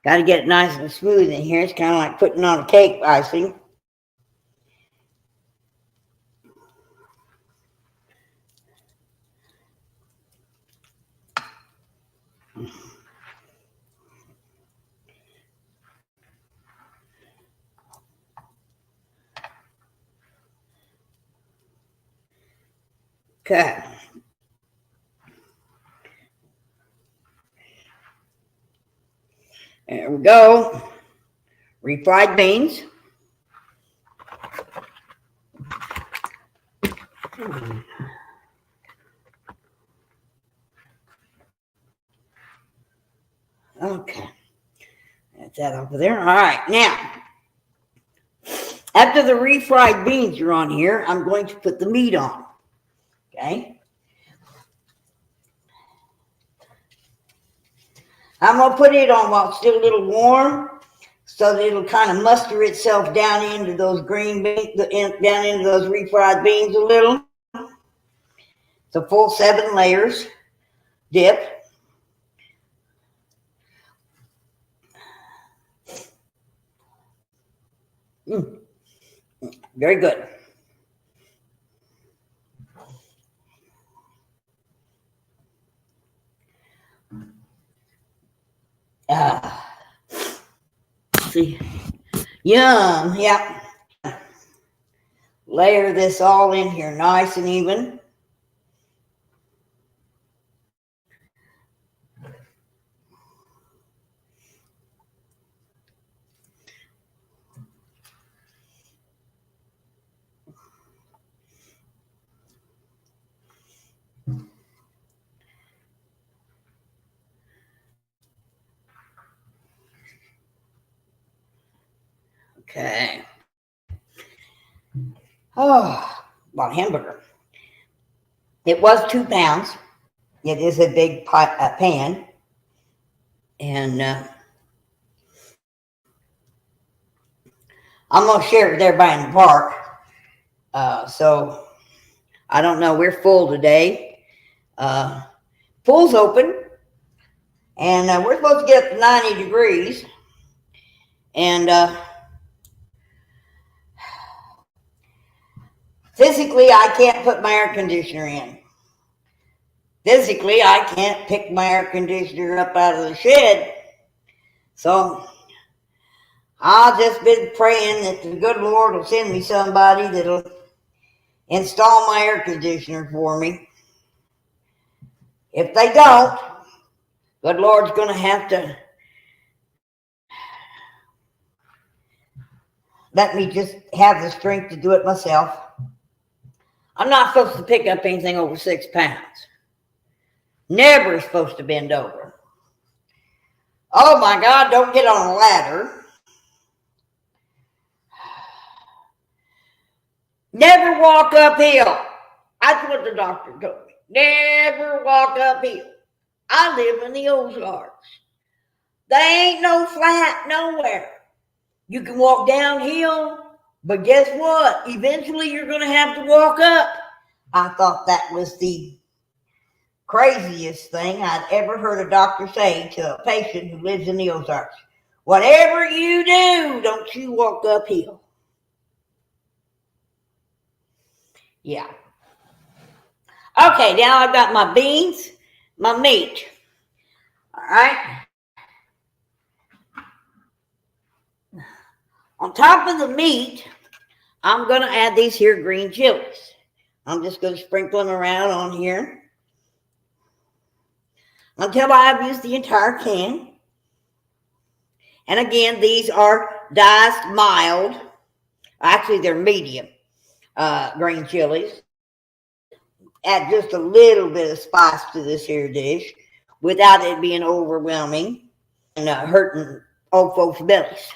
got to get it nice and smooth in here. It's kind of like putting on a cake icing. Okay. There we go. Refried beans. Okay. That's that over there. All right. Now, after the refried beans are on here, I'm going to put the meat on. Okay. I'm going to put it on while it's still a little warm so that it'll kind of muster itself down into those green beans, down into those refried beans a little. It's a full 7 layers dip. Very good. See, yum, yep. Layer this all in here nice and even. Okay. Oh, well, hamburger. It was 2 pounds. It is a big pan. And I'm going to share it with everybody in the park. So, I don't know. We're full today. Pool's open. And we're supposed to get up to 90 degrees. And physically, I can't put my air conditioner in. Physically, I can't pick my air conditioner up out of the shed. So, I've just been praying that the good Lord will send me somebody that'll install my air conditioner for me. If they don't, good Lord's going to have to let me just have the strength to do it myself. I'm not supposed to pick up anything over 6 pounds. Never supposed to bend over. Oh my God, don't get on a ladder. Never walk uphill. That's what the doctor told me. Never walk uphill. I live in the Ozarks. There ain't no flat nowhere. You can walk downhill, but guess what? Eventually you're going to have to walk up. I thought that was the craziest thing I'd ever heard a doctor say to a patient who lives in the Ozarks. Whatever you do, don't you walk uphill. Yeah. Okay, now I've got my beans, my meat. All right. On top of the meat, I'm going to add these here green chilies. I'm just going to sprinkle them around on here until I've used the entire can. And again, these are diced mild. Actually, they're medium green chilies. Add just a little bit of spice to this here dish without it being overwhelming and hurting old folks' bellies.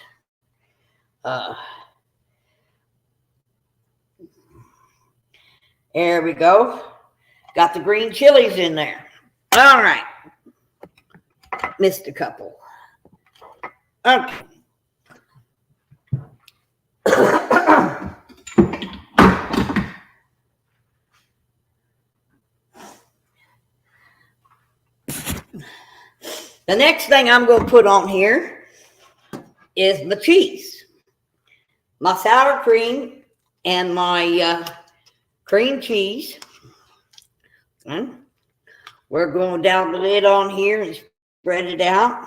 There we go. Got the green chilies in there. All right. Missed a couple. Okay. The next thing I'm going to put on here is my cheese. My sour cream and my cream cheese. And we're going down the lid on here and spread it out.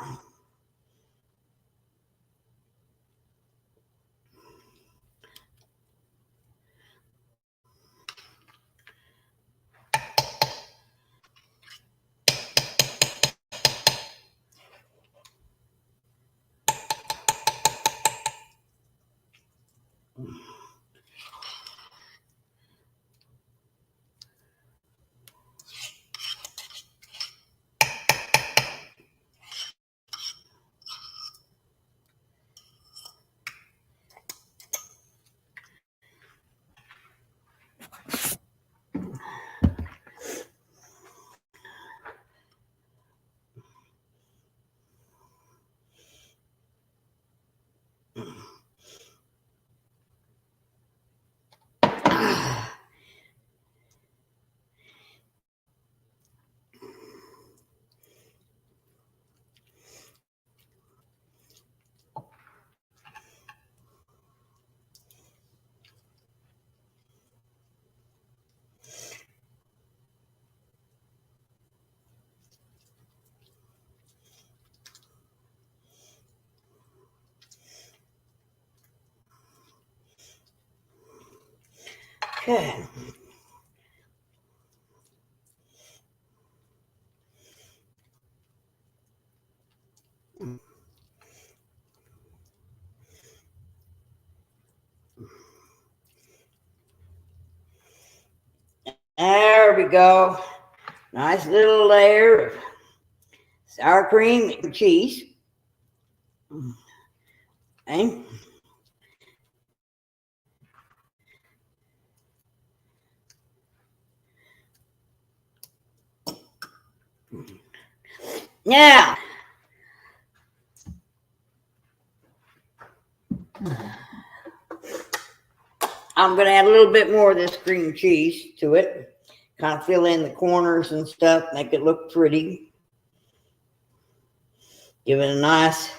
Okay. There we go. Nice little layer of sour cream and cheese. Okay. Now, I'm going to add a little bit more of this cream cheese to it. Kind of fill in the corners and stuff, make it look pretty. Give it a nice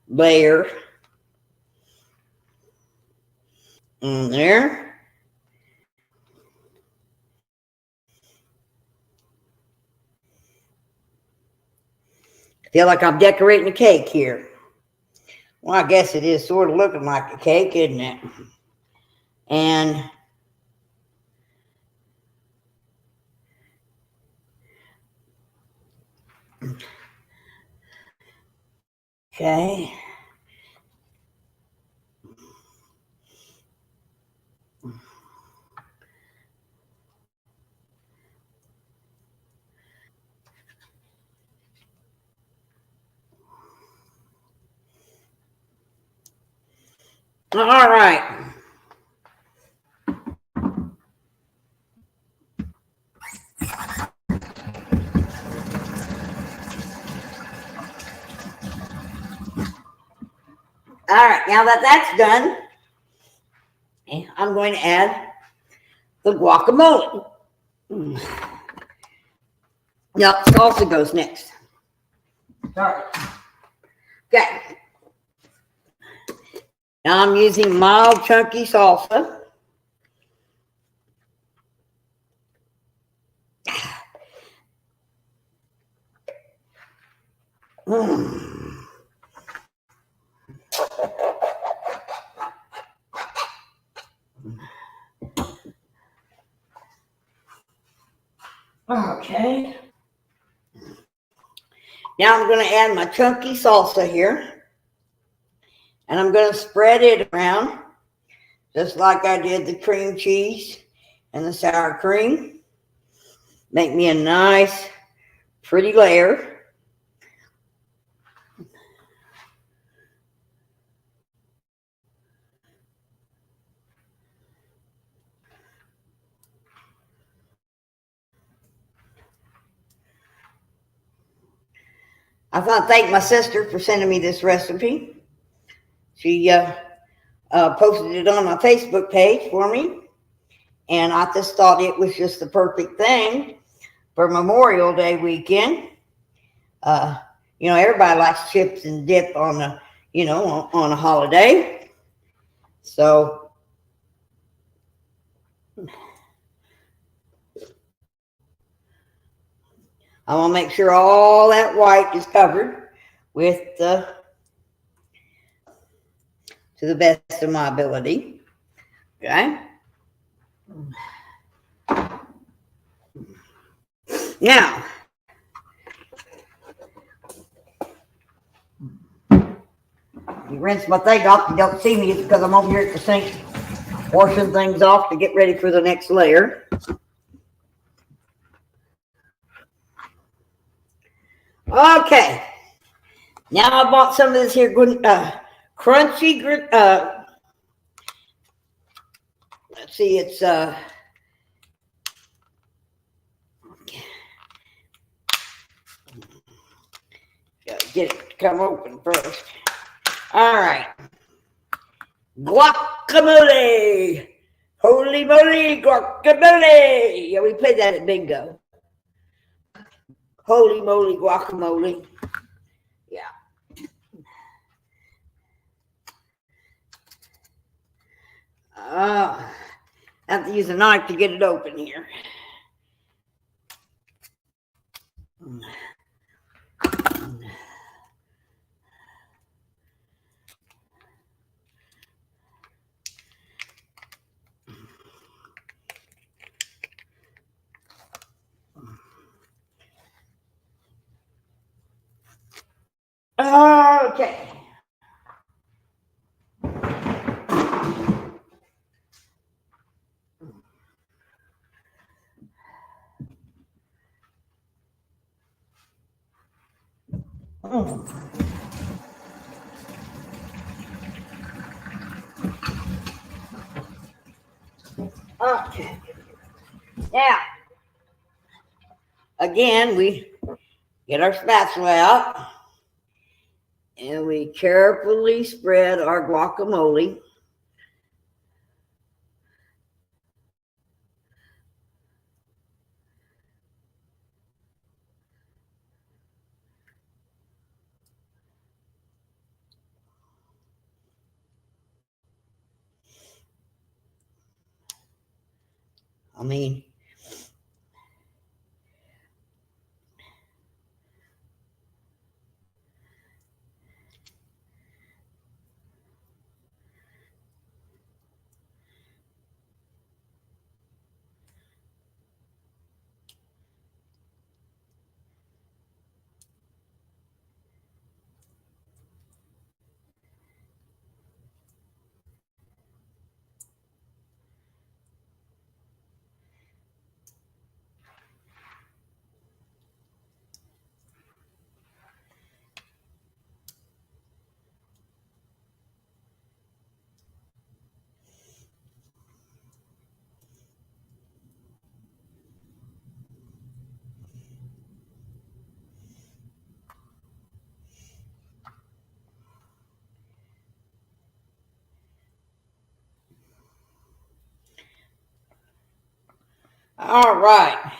layer. In there. I feel like I'm decorating a cake here. Well, I guess it is sort of looking like a cake, isn't it? And okay. All right. All right, now that that's done, I'm going to add the guacamole. No, salsa goes next. Sorry. Okay. Now I'm using mild chunky salsa. Okay. Now I'm going to add my chunky salsa here. And I'm going to spread it around just like I did the cream cheese and the sour cream. Make me a nice, pretty layer. I want to thank my sister for sending me this recipe. She posted it on my Facebook page for me. And I just thought it was just the perfect thing for Memorial Day weekend. Everybody likes chips and dip on on a holiday. So I want to make sure all that white is covered with to the best of my ability. Okay. Now, you rinse my thing off. You don't see me. It's because I'm over here at the sink washing things off to get ready for the next layer. Okay. Now I bought some of this here good crunchy. Let's see. It's gotta get it to come open first. All right. Guacamole. Holy moly, guacamole. Yeah, we played that at bingo. Holy moly, guacamole. Yeah. I have to use a knife to get it open here. Okay. Okay. Now, again, we get our spatula out and we carefully spread our guacamole. I mean, All right.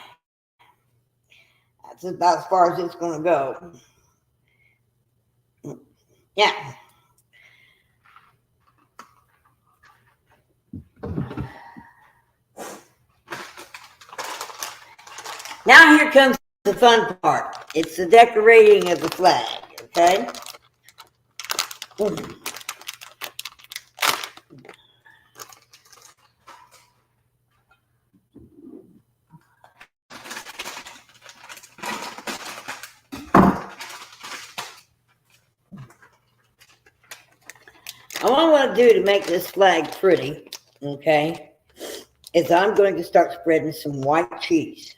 That's about as far as it's going to go. Yeah. Now here comes the fun part. It's the decorating of the flag, okay? What I want to do to make this flag pretty, okay, is I'm going to start spreading some white cheese.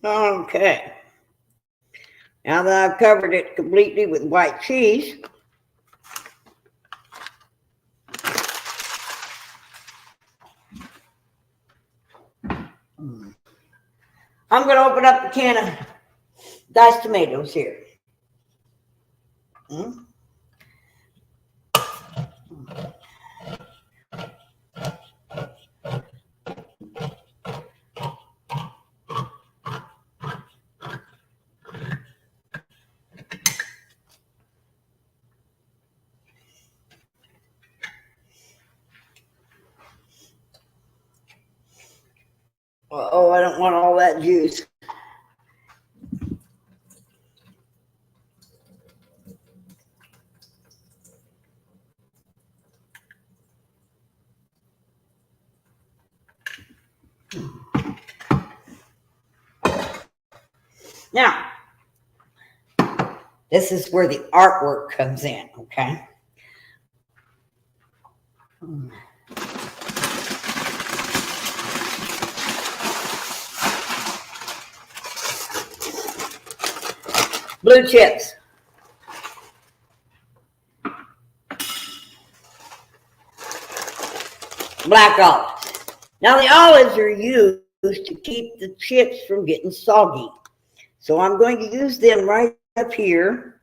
Okay. Now that I've covered it completely with white cheese, I'm going to open up the can of diced tomatoes here. Oh, I don't want all that juice. Now, this is where the artwork comes in, okay? Blue chips. Black olives. Now the olives are used to keep the chips from getting soggy. So I'm going to use them right up here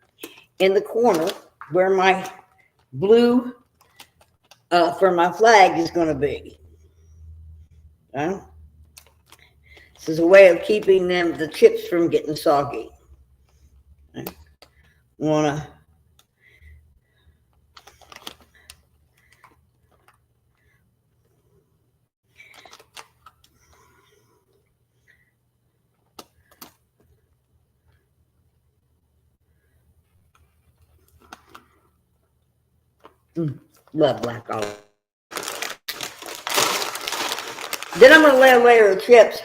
in the corner where my blue for my flag is going to be. Okay? This is a way of keeping the chips from getting soggy. Okay? Want to love black olive. Then I'm going to lay a layer of chips.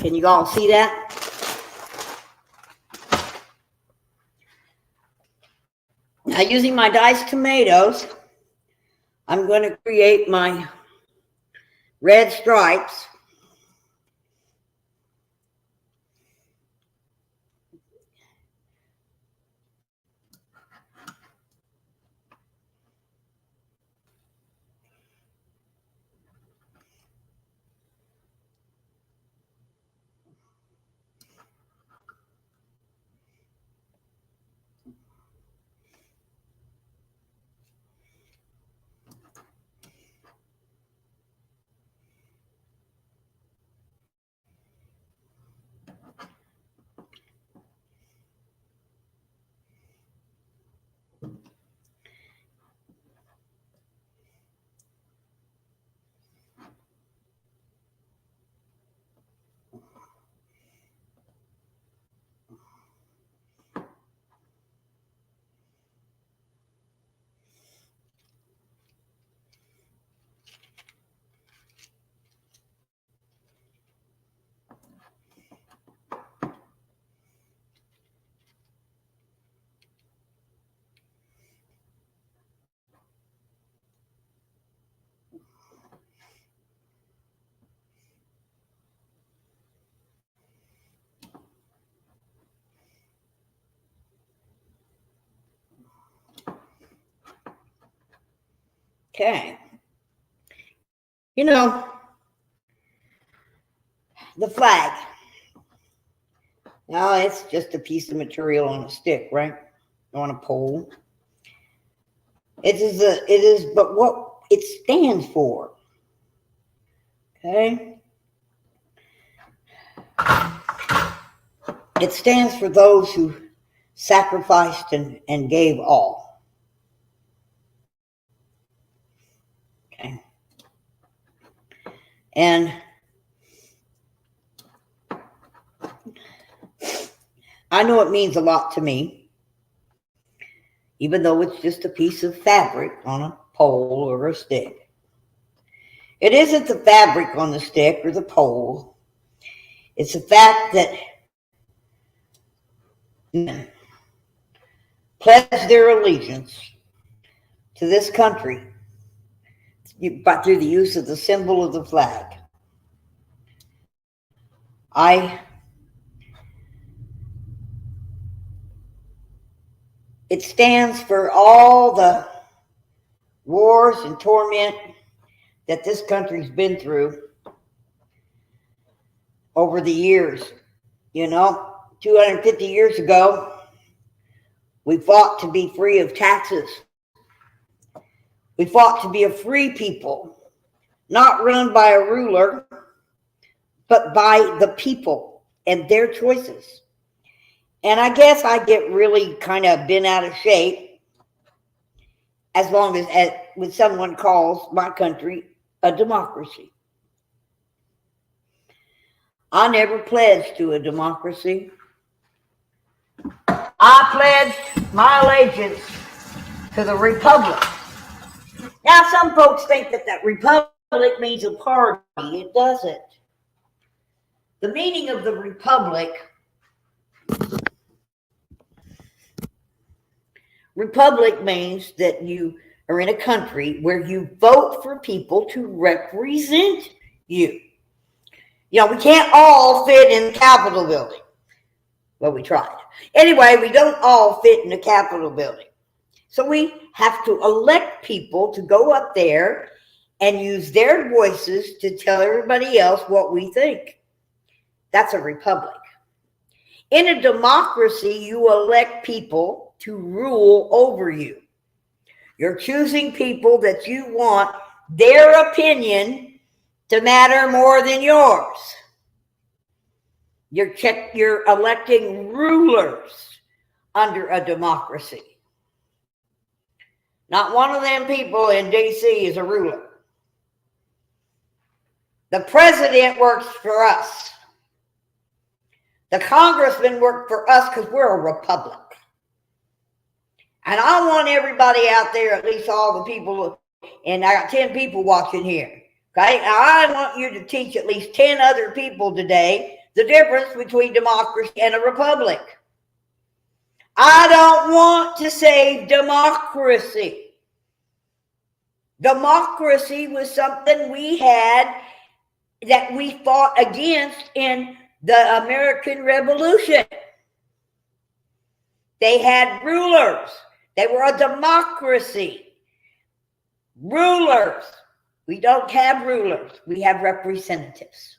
Can you all see that? Now, using my diced tomatoes, I'm going to create my red stripes. Okay. You know, the flag. Now, it's just a piece of material on a stick, right? On a pole. It is, but what it stands for. Okay? It stands for those who sacrificed and gave all. Okay? And I know it means a lot to me, even though it's just a piece of fabric on a pole or a stick. It isn't the fabric on the stick or the pole. It's the fact that men pledge their allegiance to this country but through the use of the symbol of the flag. It stands for all the wars and torment that this country's been through over the years. You know, 250 years ago, we fought to be free of taxes. We fought to be a free people, not run by a ruler, but by the people and their choices. And I guess I get really kind of bent out of shape as long as when someone calls my country a democracy. I never pledged to a democracy. I pledged my allegiance to the republic. Now, some folks think that republic means a party. It doesn't. The meaning of the republic means that you are in a country where you vote for people to represent you. You know, we can't all fit in the Capitol building. Well, we tried. Anyway, we don't all fit in the Capitol building. So we have to elect people to go up there and use their voices to tell everybody else what we think. That's a republic. In a democracy, you elect people to rule over you. You're choosing people that you want their opinion to matter more than yours. You're electing rulers under a democracy. Not one of them people in D.C. is a ruler. The president works for us. The congressmen work for us because we're a republic. And I want everybody out there, at least all the people, and I got 10 people watching here. Okay, now I want you to teach at least 10 other people today the difference between democracy and a republic. I don't want to save democracy. Democracy was something we had that we fought against in the American Revolution. They had rulers. They were a democracy. Rulers. We don't have rulers. We have representatives.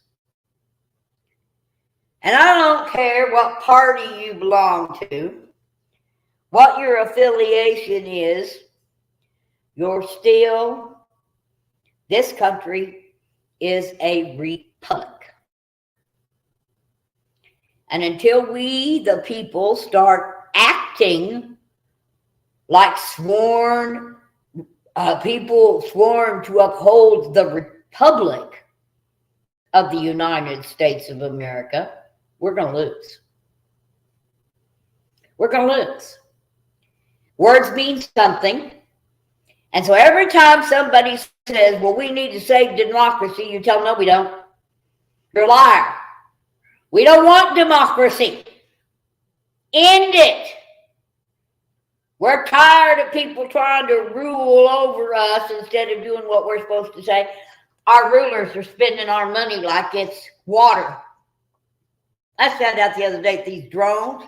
And I don't care what party you belong to, what your affiliation is, you're still, this country is a republic. And until we, the people, start acting like people sworn to uphold the Republic of the United States of America, we're going to lose. We're going to lose. Words mean something. And so every time somebody says, well, we need to save democracy, you tell them, no, we don't. You're a liar. We don't want democracy. End it. We're tired of people trying to rule over us instead of doing what we're supposed to say. Our rulers are spending our money like it's water. I found out the other day, these drones,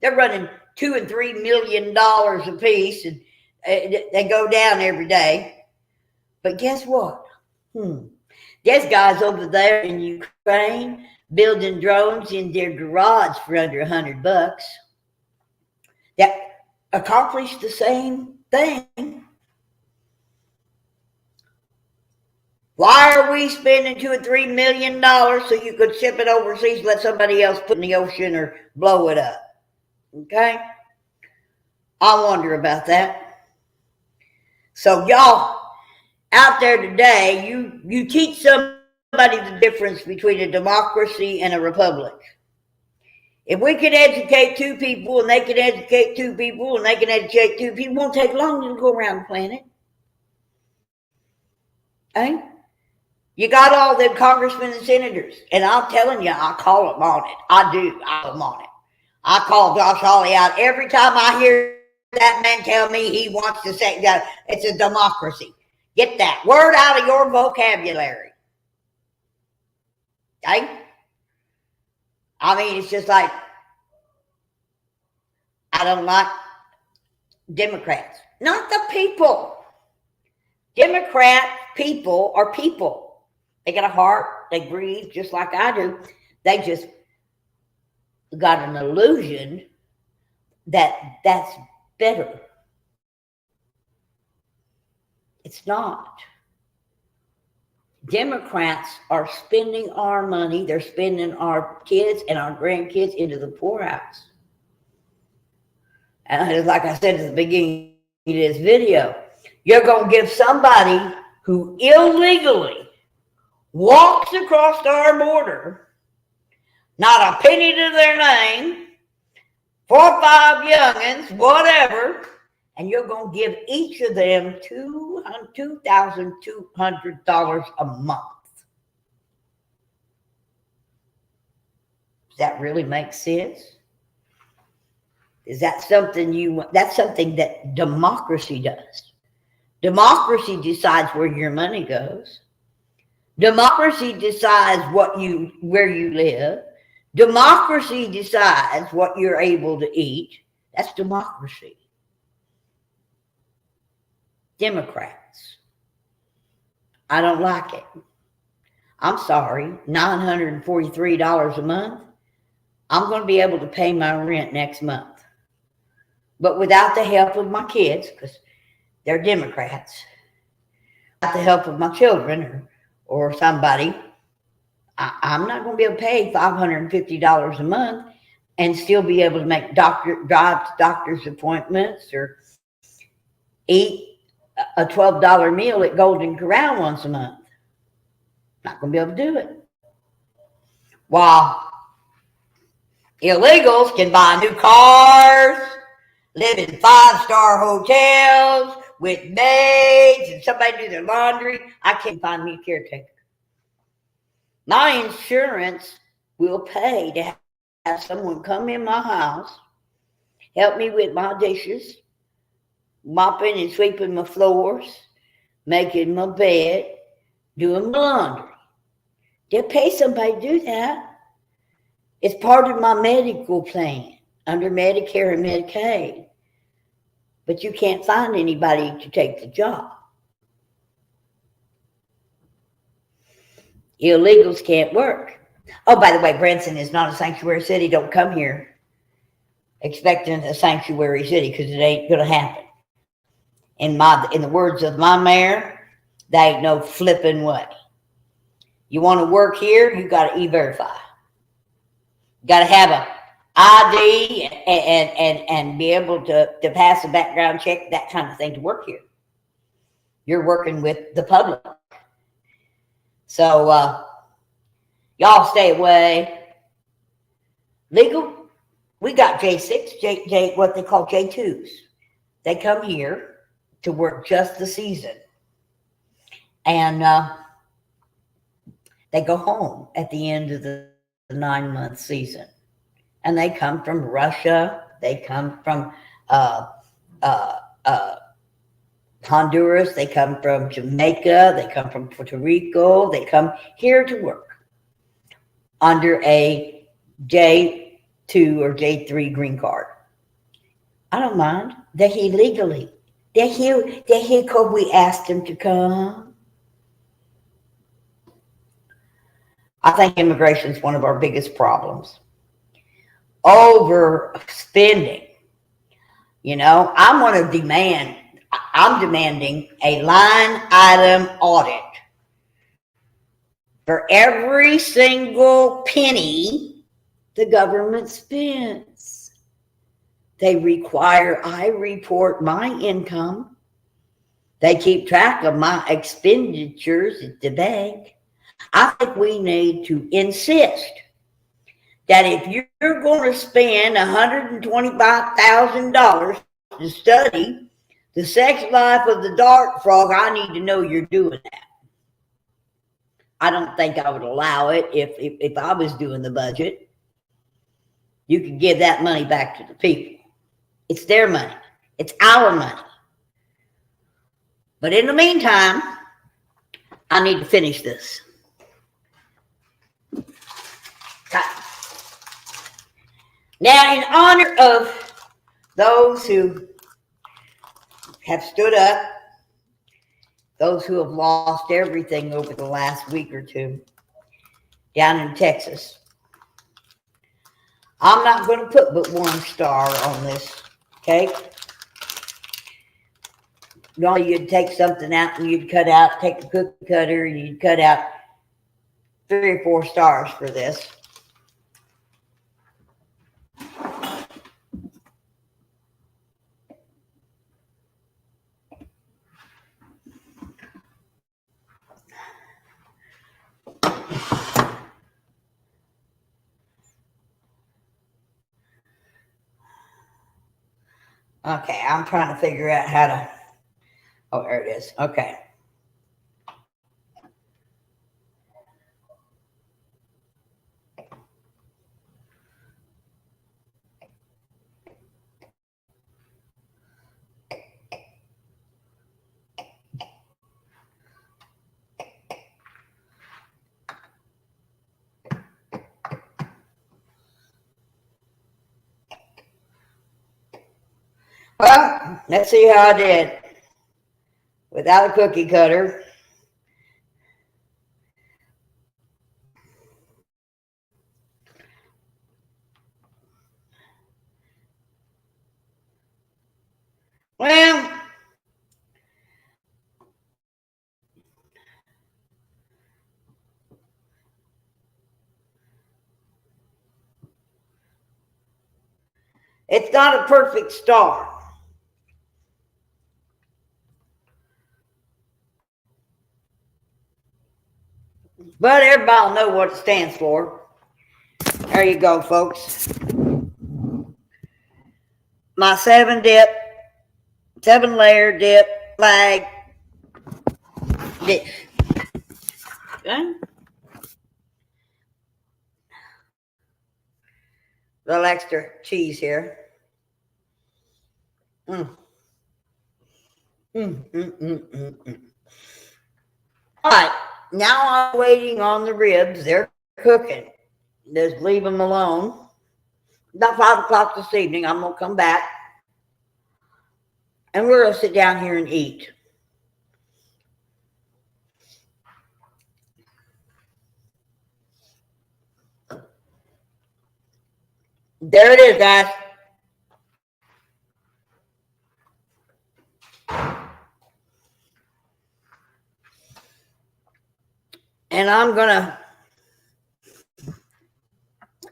they're running $2 and $3 million a piece, and they go down every day. But guess what? There's guys over there in Ukraine building drones in their garage for under $100 that accomplish the same thing. Why are we spending $2 and $3 million so you could ship it overseas, let somebody else put it in the ocean or blow it up? Okay? I wonder about that. So y'all out there today, you teach somebody the difference between a democracy and a republic. If we can educate two people and they can educate two people and they can educate two people, it won't take long to go around the planet. Okay? You got all them congressmen and senators, and I'm telling you, I call them on it. I do. I call them on it. I call Josh Hawley out every time I hear that man tell me he wants to say that it's a democracy. Get that word out of your vocabulary. Okay? I mean, it's just like, I don't like Democrats. Not the people. Democrat people are people. They got a heart. They breathe just like I do. They just got an illusion that that's better. It's not. Democrats are spending our money. They're spending our kids and our grandkids into the poorhouse. And like I said at the beginning of this video, you're going to give somebody who illegally walks across our border, not a penny to their name, 4 or 5 youngins, whatever, and you're going to give each of them $2,200 a month. Does that really make sense? Is that something that's something that democracy does. Democracy decides where your money goes. Democracy decides where you live. Democracy decides what you're able to eat. That's democracy. Democrats. I don't like it. I'm sorry, $943 a month. I'm going to be able to pay my rent next month. But without the help of my kids, because they're Democrats, without the help of my children or somebody, I'm not going to be able to pay $550 a month and still be able to make drive to doctor's appointments or eat a $12 meal at Golden Corral once a month. Not going to be able to do it. While illegals can buy new cars, live in 5-star hotels with maids and somebody do their laundry. I can't find me a caretaker. My insurance will pay to have someone come in my house, help me with my dishes, mopping and sweeping my floors, making my bed, doing my laundry. They'll pay somebody to do that. It's part of my medical plan under Medicare and Medicaid. But you can't find anybody to take the job. Illegals can't work. Oh, by the way, Branson is not a sanctuary city. Don't come here expecting a sanctuary city, because it ain't going to happen. In the words of my mayor, there ain't no flipping way. You want to work here, you got to e-verify. You got to have a ID and be able to pass a background check, that kind of thing, to work here. You're working with the public. So y'all stay away. Legal, we got J6, what they call J2s. They come here to work just the season. And they go home at the end of the 9-month season. And they come from Russia. They come from Honduras. They come from Jamaica. They come from Puerto Rico. They come here to work under a J2 or J3 green card. I don't mind. They're here legally. They're here because we asked them to come. I think immigration is one of our biggest problems. Overspending. You know, I'm demanding a line item audit for every single penny the government spends. They require I report my income. They keep track of my expenditures at the bank. I think we need to insist that if you're going to spend $125,000 to study the sex life of the dart frog, I need to know you're doing that. I don't think I would allow it if I was doing the budget. You could give that money back to the people. It's their money. It's our money. But in the meantime, I need to finish this. Now, in honor of those who have stood up, those who have lost everything over the last week or two down in Texas, I'm not going to put but 1 star on this, okay? Normally you'd take something out and you'd take a cookie cutter and you'd cut out 3 or 4 stars for this. Okay, I'm trying to figure out how to, oh, there it is. Okay. Well, let's see how I did without a cookie cutter. Well, it's not a perfect star. But everybody will know what it stands for. There you go, folks. My 7-layer dip flag dish. Okay. little extra cheese here. Mm. Mm, mm, mm, mm, mm. All right, now I'm waiting on the ribs. They're cooking. Just leave them alone. About 5 o'clock this evening, I'm going to come back. And we're going to sit down here and eat. There it is, guys. And I'm going to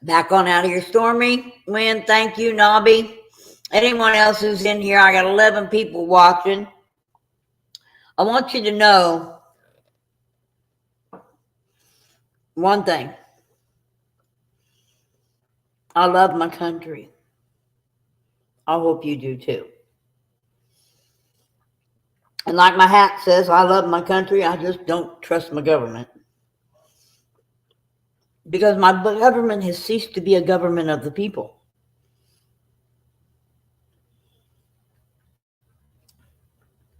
back on out of here. Stormy, Lynn, thank you, Nobby. Anyone else who's in here, I got 11 people watching. I want you to know one thing. I love my country. I hope you do too. And like my hat says, I love my country. I just don't trust my government. Because my government has ceased to be a government of the people.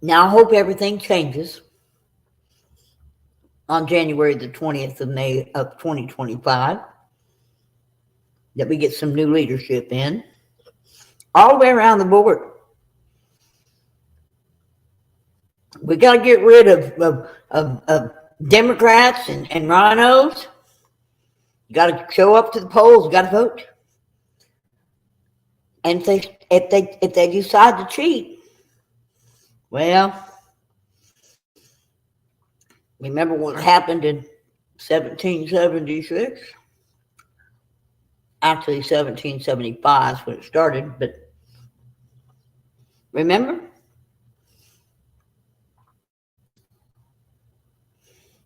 Now, I hope everything changes on January the 20th of May of 2025. That we get some new leadership in. All the way around the board. We got to get rid of Democrats and rhinos. You got to show up to the polls. You got to vote. And if they decide to cheat, well, remember what happened in 1776? Actually, 1775 is when it started, but remember?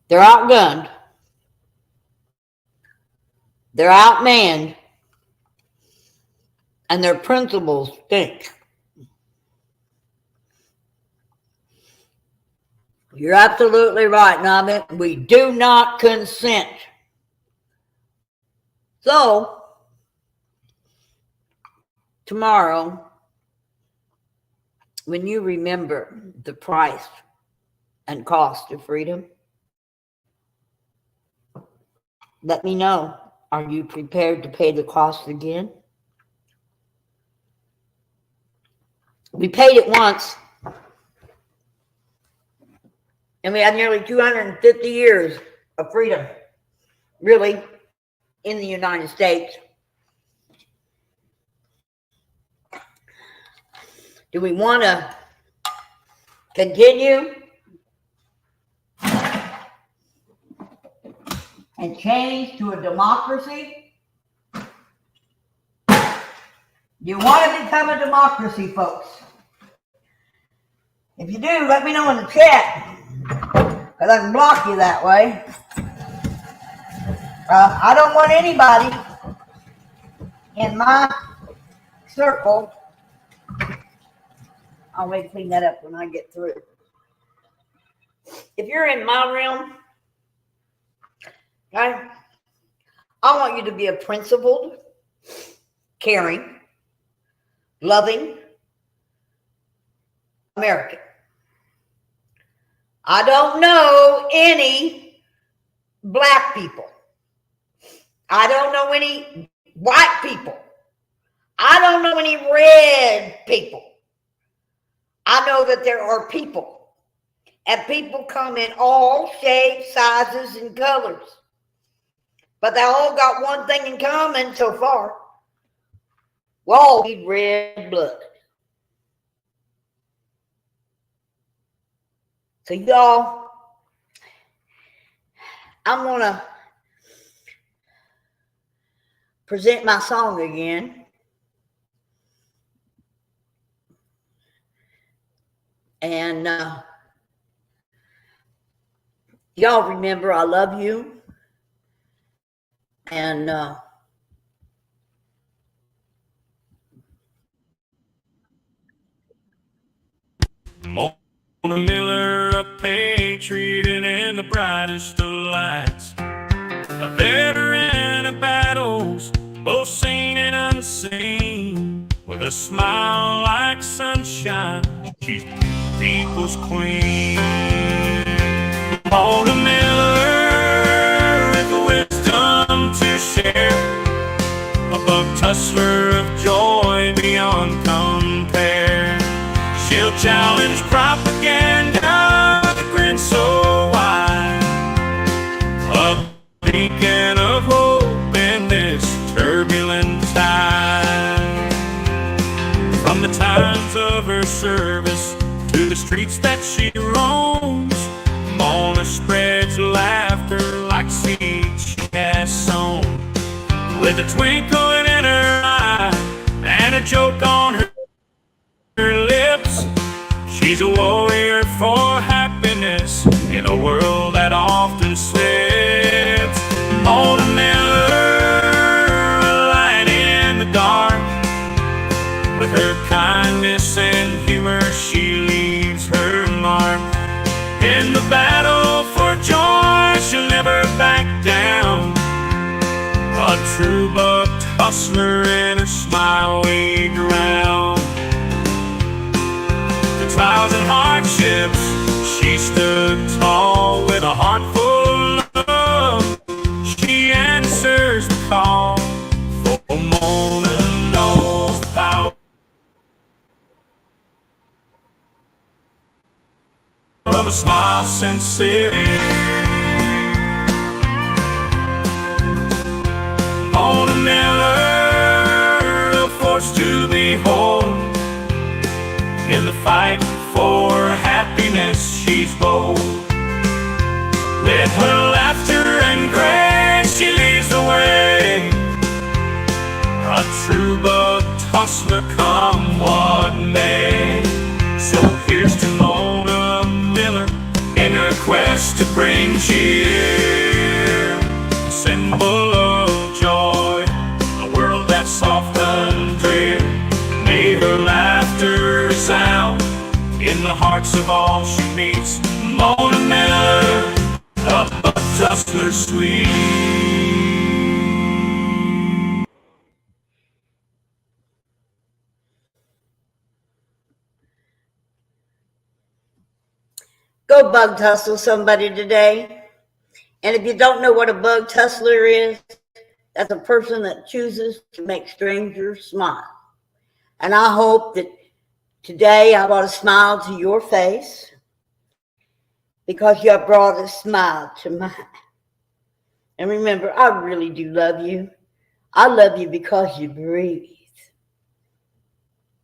They're outgunned. They're outmanned. And their principles stink. You're absolutely right, Nabit. We do not consent. So, tomorrow, when you remember the price and cost of freedom, let me know. Are you prepared to pay the cost again? We paid it once, and we had nearly 250 years of freedom, really, in the United States. Do we want to continue and change to a democracy? Do you want to become a democracy, folks? If you do, let me know in the chat, because I can block you that way. I don't want anybody in my circle. I'll wait to clean that up when I get through. If you're in my realm, okay, I want you to be a principled, caring, loving American. I don't know any black people. I don't know any white people. I don't know any red people. I know that there are people, and people come in all shapes, sizes, and colors. But they all got one thing in common so far. We all need red blood. So y'all, I'm going to present my song again. And y'all remember, I love you. And Mona Miller, a patriot and the brightest of lights, a veteran of battles, both seen and unseen. seen. With a smile like sunshine, she's people's queen. Mona Miller, with wisdom to share, a buck tussler of joy beyond compare. She'll challenge propaganda with a grin so wide, a beacon of hope in this turbulent time. From the times of her service to the streets that she roams, Mona spreads laughter like seeds she has sown. With a twinkle in her eye and a joke on her lips, she's a warrior for happiness in a world that often slips. Mona Miller, a light in the dark. With her kindness and humor, she leaves her mark. In the battle for joy, she'll never back down. A true buck tussler, in her smile we drown. The trials and hardships, she stood tall. With a heart full of love, she answers the call. For Mona knows the power of a smile sincere. Mona Miller, a force to behold. In the fight for happiness, she's bold. With her laughter and grace, she leads the way. A true buck tussler, come what may. So here's to Mona Miller in her quest to bring cheer, a symbol of joy, a world that's soft and drear. May her laughter resound in the hearts of all she meets. Mona Miller, a tussler sweet. Go bug tussle somebody today. And if you don't know what a bug tussler is, that's a person that chooses to make strangers smile. And I hope that today I brought a smile to your face because you have brought a smile to mine. And remember, I really do love you. I love you because you breathe.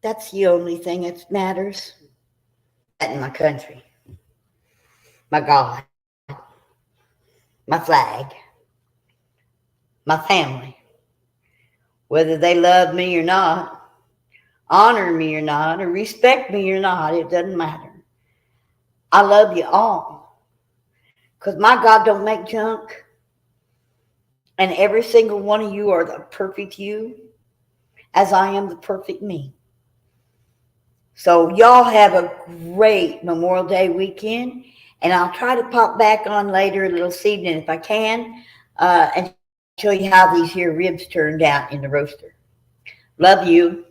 That's the only thing that matters. That in my country, my God, my flag, my family, whether they love me or not, honor me or not, or respect me or not, it doesn't matter. I love you all because my God don't make junk, and every single one of you are the perfect you, as I am the perfect me. So y'all have a great Memorial Day weekend, and I'll try to pop back on later this evening if I can, and show you how these here ribs turned out in the roaster. Love you.